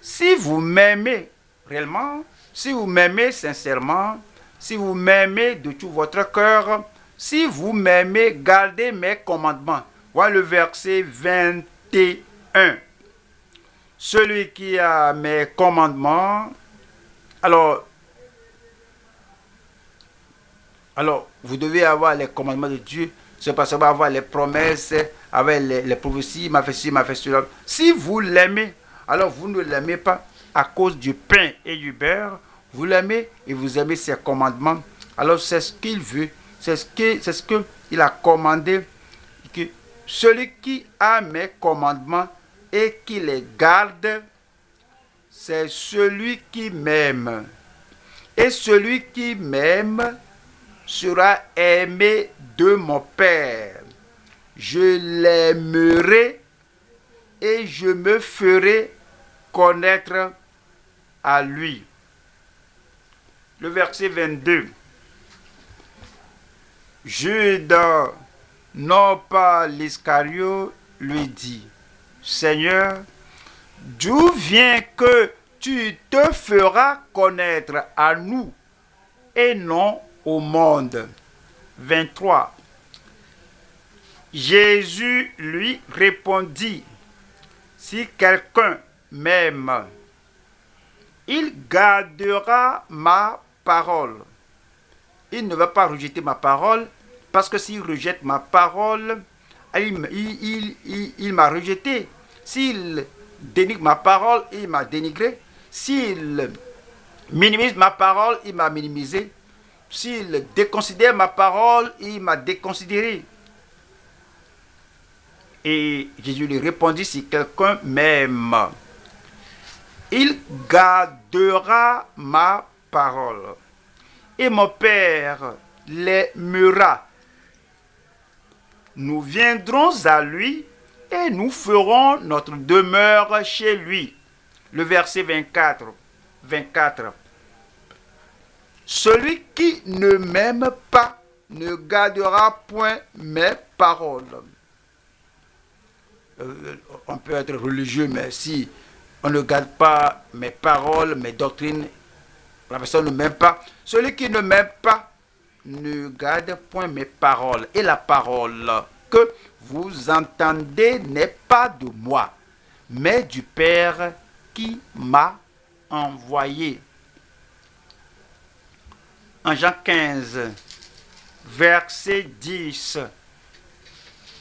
Si vous m'aimez réellement, si vous m'aimez sincèrement, si vous m'aimez de tout votre cœur, si vous m'aimez, gardez mes commandements. Voilà le verset 21. Celui qui a mes commandements, alors vous devez avoir les commandements de Dieu. C'est parce qu'on va avoir les promesses, avec les prophéties, m'a fait ci, m'a fait cela. Si vous l'aimez, alors vous ne l'aimez pas à cause du pain et du beurre. Vous l'aimez et vous aimez ses commandements. Alors c'est ce qu'il veut, c'est ce qu'il a commandé. Que celui qui a mes commandements et qui les garde, c'est celui qui m'aime. Et celui qui m'aime sera aimé de mon Père. Je l'aimerai et je me ferai connaître à lui. Le verset 22. Judas, non pas l'Iscario, lui dit, Seigneur, d'où vient que tu te feras connaître à nous et non au monde? 23. Jésus lui répondit, si quelqu'un m'aime, il gardera ma parole. Il ne va pas rejeter ma parole, parce que s'il rejette ma parole, il m'a rejeté. S'il dénigre ma parole, il m'a dénigré. S'il minimise ma parole, il m'a minimisé. S'il déconsidère ma parole, il m'a déconsidéré. Et Jésus lui répondit, si quelqu'un m'aime, il gardera ma parole. Et mon Père l'aimera. Nous viendrons à lui et nous ferons notre demeure chez lui. Le verset 24. Celui qui ne m'aime pas ne gardera point mes paroles. On peut être religieux, mais si on ne garde pas mes paroles, mes doctrines, la personne ne m'aime pas. Celui qui ne m'aime pas ne garde point mes paroles. Et la parole que vous entendez n'est pas de moi, mais du Père qui m'a envoyé. En Jean 15, verset 10.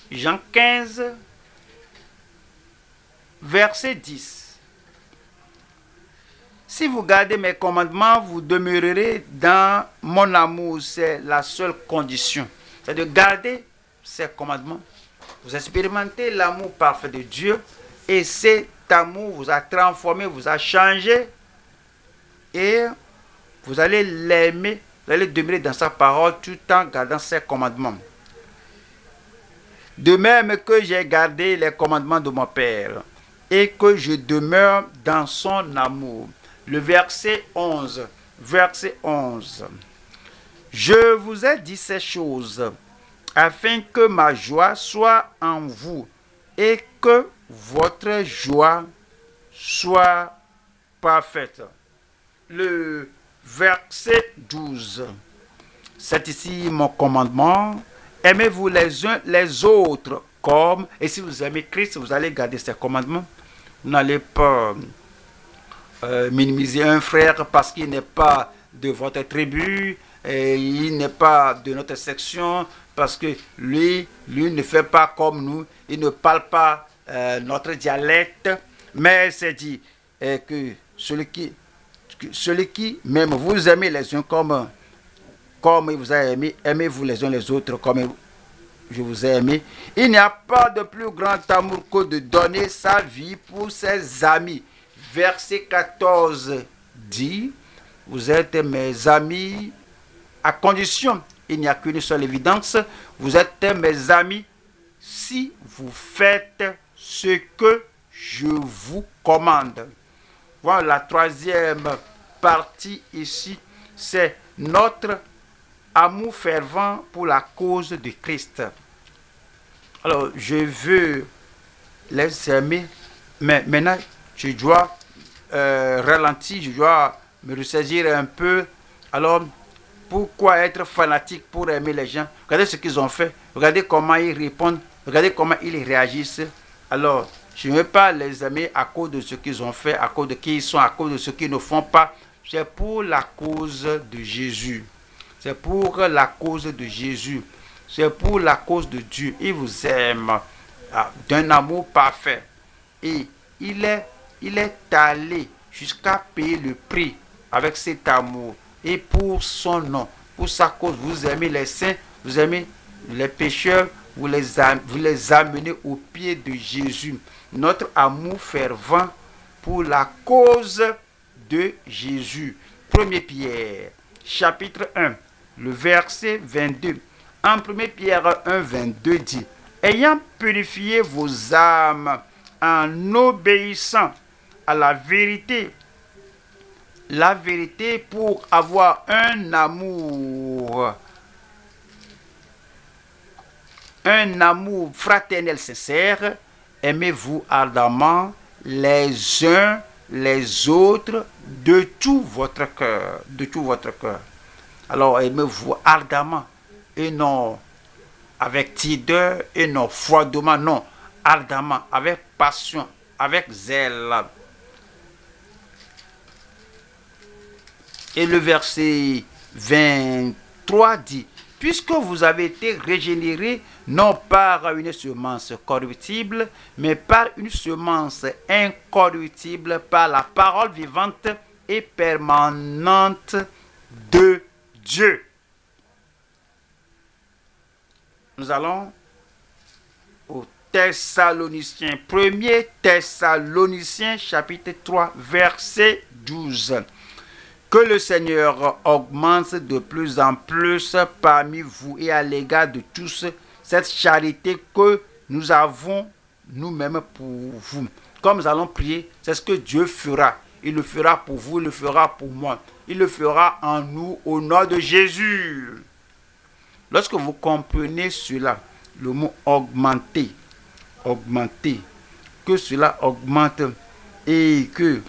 Jean 15, verset 10. Si vous gardez mes commandements, vous demeurerez dans mon amour. C'est la seule condition. C'est de garder ces commandements. Vous expérimentez l'amour parfait de Dieu et cet amour vous a transformé, vous a changé et vous allez l'aimer, vous allez demeurer dans sa parole tout en gardant ses commandements. De même que j'ai gardé les commandements de mon Père et que je demeure dans son amour. Le verset 11. Je vous ai dit ces choses afin que ma joie soit en vous et que votre joie soit parfaite. Le verset 12. C'est ici mon commandement. Aimez-vous les uns les autres comme, et si vous aimez Christ, vous allez garder ses commandements. Vous n'allez pas minimiser un frère parce qu'il n'est pas de votre tribu, et il n'est pas de notre section, parce que lui ne fait pas comme nous, il ne parle pas notre dialecte, mais c'est dit que celui qui même vous aimez les uns comme il vous a aimé, aimez-vous les uns les autres comme je vous ai aimé. Il n'y a pas de plus grand amour que de donner sa vie pour ses amis. Verset 14 dit, vous êtes mes amis à condition, il n'y a qu'une seule évidence, vous êtes mes amis si vous faites ce que je vous commande. Voilà la troisième partie ici, c'est notre amour fervent pour la cause de Christ. Alors, je veux les aimer, mais maintenant, je dois ralentir, je dois me ressaisir un peu. Alors, pourquoi être fanatique pour aimer les gens? Regardez ce qu'ils ont fait, regardez comment ils répondent, regardez comment ils réagissent. Alors, je ne veux pas les aimer à cause de ce qu'ils ont fait, à cause de qui ils sont, à cause de ce qu'ils ne font pas. C'est pour la cause de Jésus. C'est pour la cause de Jésus. C'est pour la cause de Dieu. Il vous aime d'un amour parfait. Et il est allé jusqu'à payer le prix avec cet amour. Et pour son nom, pour sa cause, vous aimez les saints, vous aimez les pécheurs, vous les amenez au pied de Jésus. Notre amour fervent pour la cause de Jésus. 1 Pierre, chapitre 1, le verset 22. En 1 Pierre 1, 22 dit, ayant purifié vos âmes en obéissant à la vérité pour avoir un amour fraternel sincère, aimez-vous ardemment les uns les autres de tout votre cœur, Alors aimez-vous ardemment et non avec tideur et non froidement, non, ardemment, avec passion, avec zèle. Et le verset 23 dit, puisque vous avez été régénérés, non par une semence corruptible, mais par une semence incorruptible, par la parole vivante et permanente de Dieu. Nous allons au Thessaloniciens, 1er Thessaloniciens, chapitre 3, verset 12. Que le Seigneur augmente de plus en plus parmi vous et à l'égard de tous cette charité que nous avons nous-mêmes pour vous. Comme nous allons prier, c'est ce que Dieu fera. Il le fera pour vous, il le fera pour moi. Il le fera en nous au nom de Jésus. Lorsque vous comprenez cela, le mot augmenter, que cela augmente et que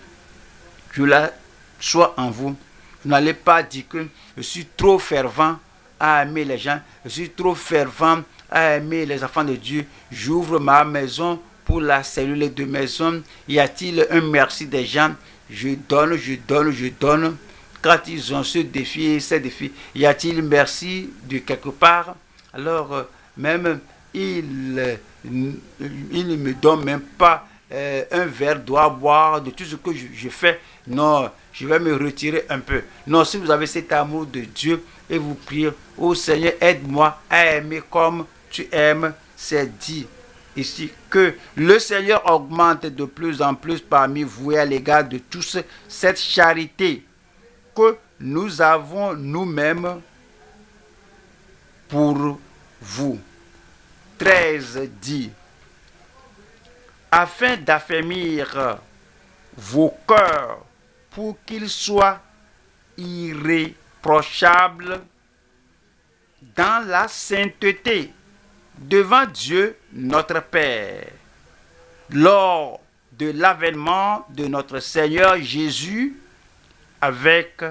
cela soit en vous, vous n'allez pas dire que je suis trop fervent à aimer les gens, je suis trop fervent à aimer les enfants de Dieu, j'ouvre ma maison pour la cellule de maison, y a-t-il un merci des gens, je donne, quand ils ont ce défi, ces défis, y a-t-il merci de quelque part, alors même il ne me donne même pas un verre d'eau à boire de tout ce que je fais, non, je vais me retirer un peu. Non, si vous avez cet amour de Dieu et vous priez, oh Seigneur, aide-moi à aimer comme tu aimes, c'est dit ici que le Seigneur augmente de plus en plus parmi vous et à l'égard de tous cette charité que nous avons nous-mêmes pour vous. 13 dit, afin d'affermir vos cœurs pour qu'ils soient irréprochables dans la sainteté devant Dieu notre Père, lors de l'avènement de notre Seigneur Jésus avec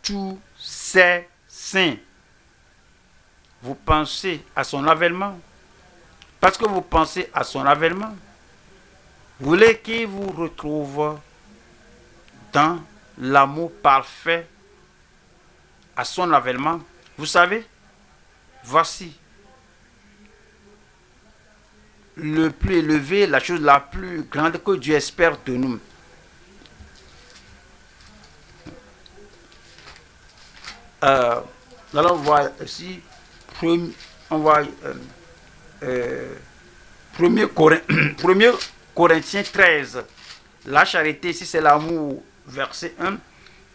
tous ses saints. Vous pensez à son avènement? Parce que vous pensez à son avènement, vous voulez qu'il vous retrouve dans l'amour parfait à son avènement. Vous savez, voici le plus élevé, la chose la plus grande que Dieu espère de nous. Nous allons voir ici, on va 1 Corinthiens 13. La charité ici c'est l'amour, verset 1.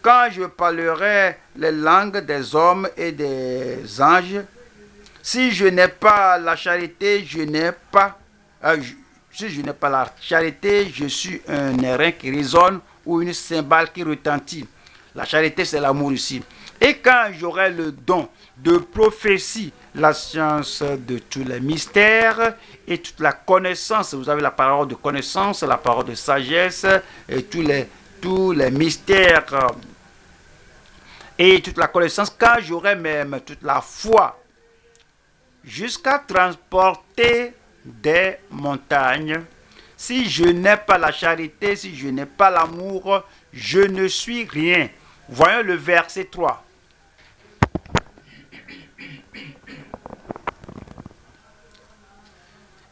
Quand je parlerai les langues des hommes et des anges, si je n'ai pas la charité, si je n'ai pas la charité, je suis un airain qui résonne ou une cymbale qui retentit. La charité, c'est l'amour ici. Et quand j'aurai le don de prophétie, la science de tous les mystères et toute la connaissance, vous avez la parole de connaissance, la parole de sagesse et tous les mystères et toute la connaissance, quand j'aurai même toute la foi, jusqu'à transporter des montagnes. Si je n'ai pas la charité, si je n'ai pas l'amour, je ne suis rien. Voyons le verset 3.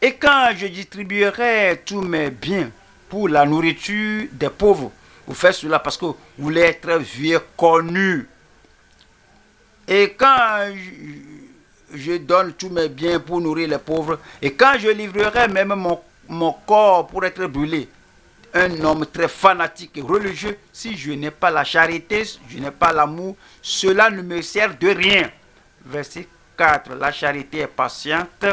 Et quand je distribuerai tous mes biens pour la nourriture des pauvres, vous faites cela parce que vous voulez être vieux, connu. Et quand je donne tous mes biens pour nourrir les pauvres, et quand je livrerai même mon corps pour être brûlé, un homme très fanatique et religieux, si je n'ai pas la charité, je n'ai pas l'amour, cela ne me sert de rien. Verset 4, la charité est patiente,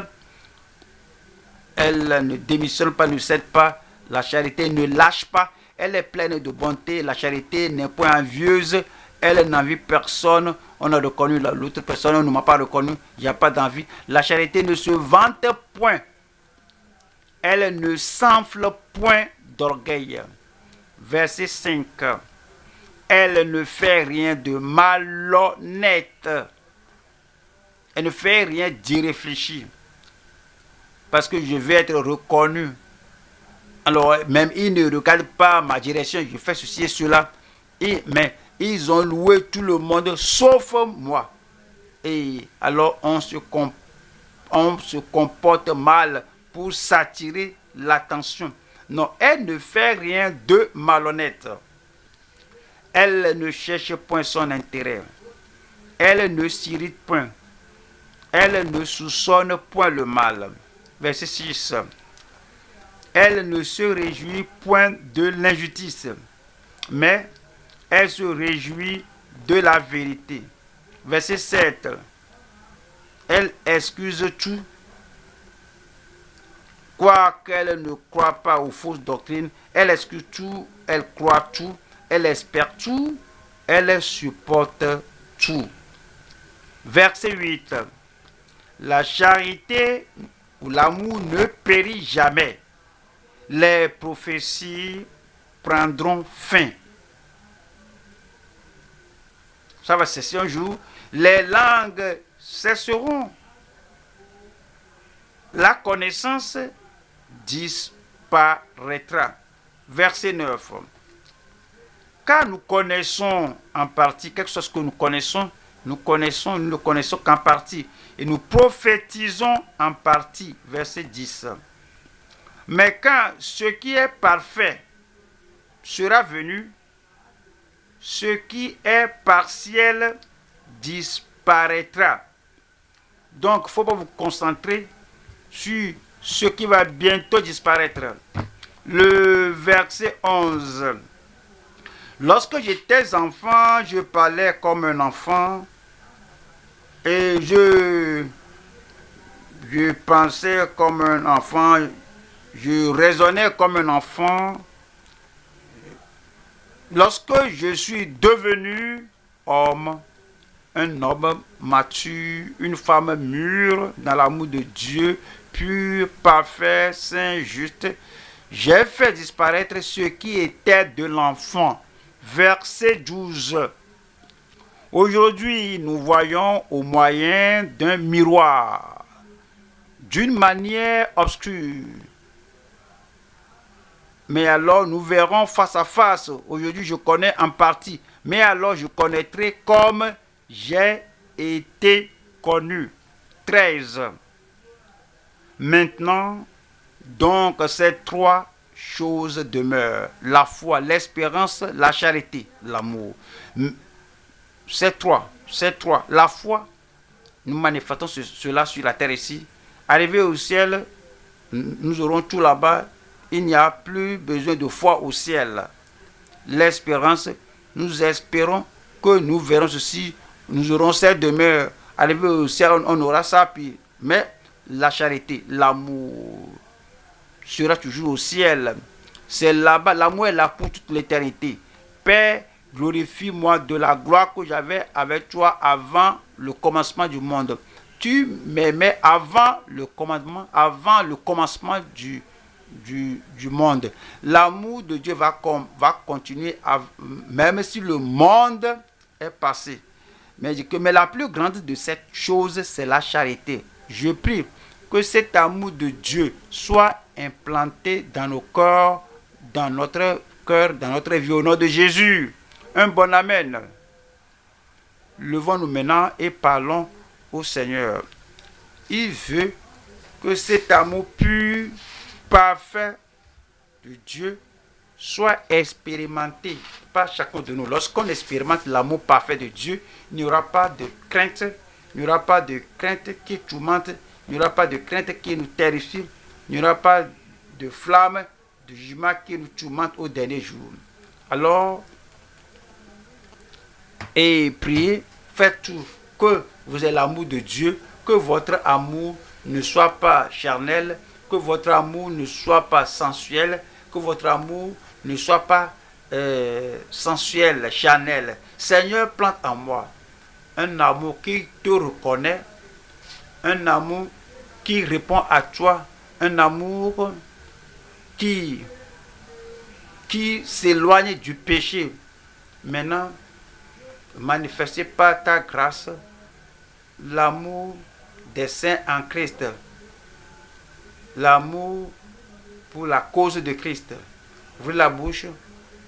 elle ne démissionne pas, ne cède pas, la charité ne lâche pas, elle est pleine de bonté, la charité n'est point envieuse, elle n'envie personne, on a reconnu l'autre personne, on ne m'a pas reconnu, il n'y a pas d'envie. La charité ne se vante point, elle ne s'enfle point d'orgueil. Verset 5, elle ne fait rien de malhonnête, elle ne fait rien d'irréfléchi, parce que je vais être reconnu. Alors, même ils ne regardent pas ma direction, je fais ceci et cela, mais ils ont loué tout le monde sauf moi. Et alors on se comporte mal pour s'attirer l'attention. Non, elle ne fait rien de malhonnête. Elle ne cherche point son intérêt. Elle ne s'irrite point. Elle ne soupçonne point le mal. Verset 6. Elle ne se réjouit point de l'injustice, mais elle se réjouit de la vérité. Verset 7. Elle excuse tout, quoiqu'elle ne croit pas aux fausses doctrines. Elle excuse tout, elle croit tout, elle espère tout, elle supporte tout. Verset 8. La charité ou l'amour ne périt jamais. Les prophéties prendront fin. Ça va cesser un jour. Les langues cesseront. La connaissance disparaîtra. Verset 9. Car nous connaissons en partie, quelque chose que nous ne connaissons qu'en partie. Et nous prophétisons en partie. Verset 10. Mais quand ce qui est parfait sera venu, ce qui est partiel disparaîtra. Donc, il ne faut pas vous concentrer sur ce qui va bientôt disparaître. Le verset 11. Lorsque j'étais enfant, je parlais comme un enfant et je pensais comme un enfant, je raisonnais comme un enfant. Lorsque je suis devenu homme, un homme mature, une femme mûre dans l'amour de Dieu, pur, parfait, saint, juste, j'ai fait disparaître ce qui était de l'enfant. Verset 12. Aujourd'hui, nous voyons au moyen d'un miroir, d'une manière obscure. Mais alors nous verrons face à face. Aujourd'hui je connais en partie. Mais alors je connaîtrai comme j'ai été connu. 13. Maintenant Donc ces trois choses demeurent: la foi, l'espérance, la charité, l'amour. Ces trois, la foi, nous manifestons cela sur la terre ici. Arrivé au ciel, nous aurons tout là-bas. Il n'y a plus besoin de foi au ciel. L'espérance, nous espérons que nous verrons ceci, nous aurons cette demeure. Arrivé au ciel, on aura ça. Puis, mais la charité, l'amour sera toujours au ciel. C'est là-bas, l'amour est là pour toute l'éternité. Père, glorifie-moi de la gloire que j'avais avec toi avant le commencement du monde. Tu m'aimais avant le commencement du monde. L'amour de Dieu va continuer, même si le monde est passé. Mais la plus grande de cette chose, c'est la charité. Je prie que cet amour de Dieu soit implanté dans nos cœurs, dans notre vie, au nom de Jésus. Un bon amen. Levons-nous maintenant et parlons au Seigneur. Il veut que cet amour pur, parfait de Dieu soit expérimenté par chacun de nous. Lorsqu'on expérimente l'amour parfait de Dieu, il n'y aura pas de crainte, il n'y aura pas de crainte qui tourmente, il n'y aura pas de crainte qui nous terrifie, il n'y aura pas de flamme, de jugement qui nous tourmente au dernier jour. Alors, et priez, faites tout, que vous ayez l'amour de Dieu, que votre amour ne soit pas charnel, que votre amour ne soit pas sensuel, que votre amour ne soit pas sensuel, charnel. Seigneur, plante en moi un amour qui te reconnaît, un amour qui répond à toi, un amour qui s'éloigne du péché. Maintenant, manifesté par ta grâce, l'amour des saints en Christ, l'amour pour la cause de Christ. Ouvrez la bouche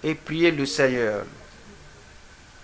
et priez le Seigneur.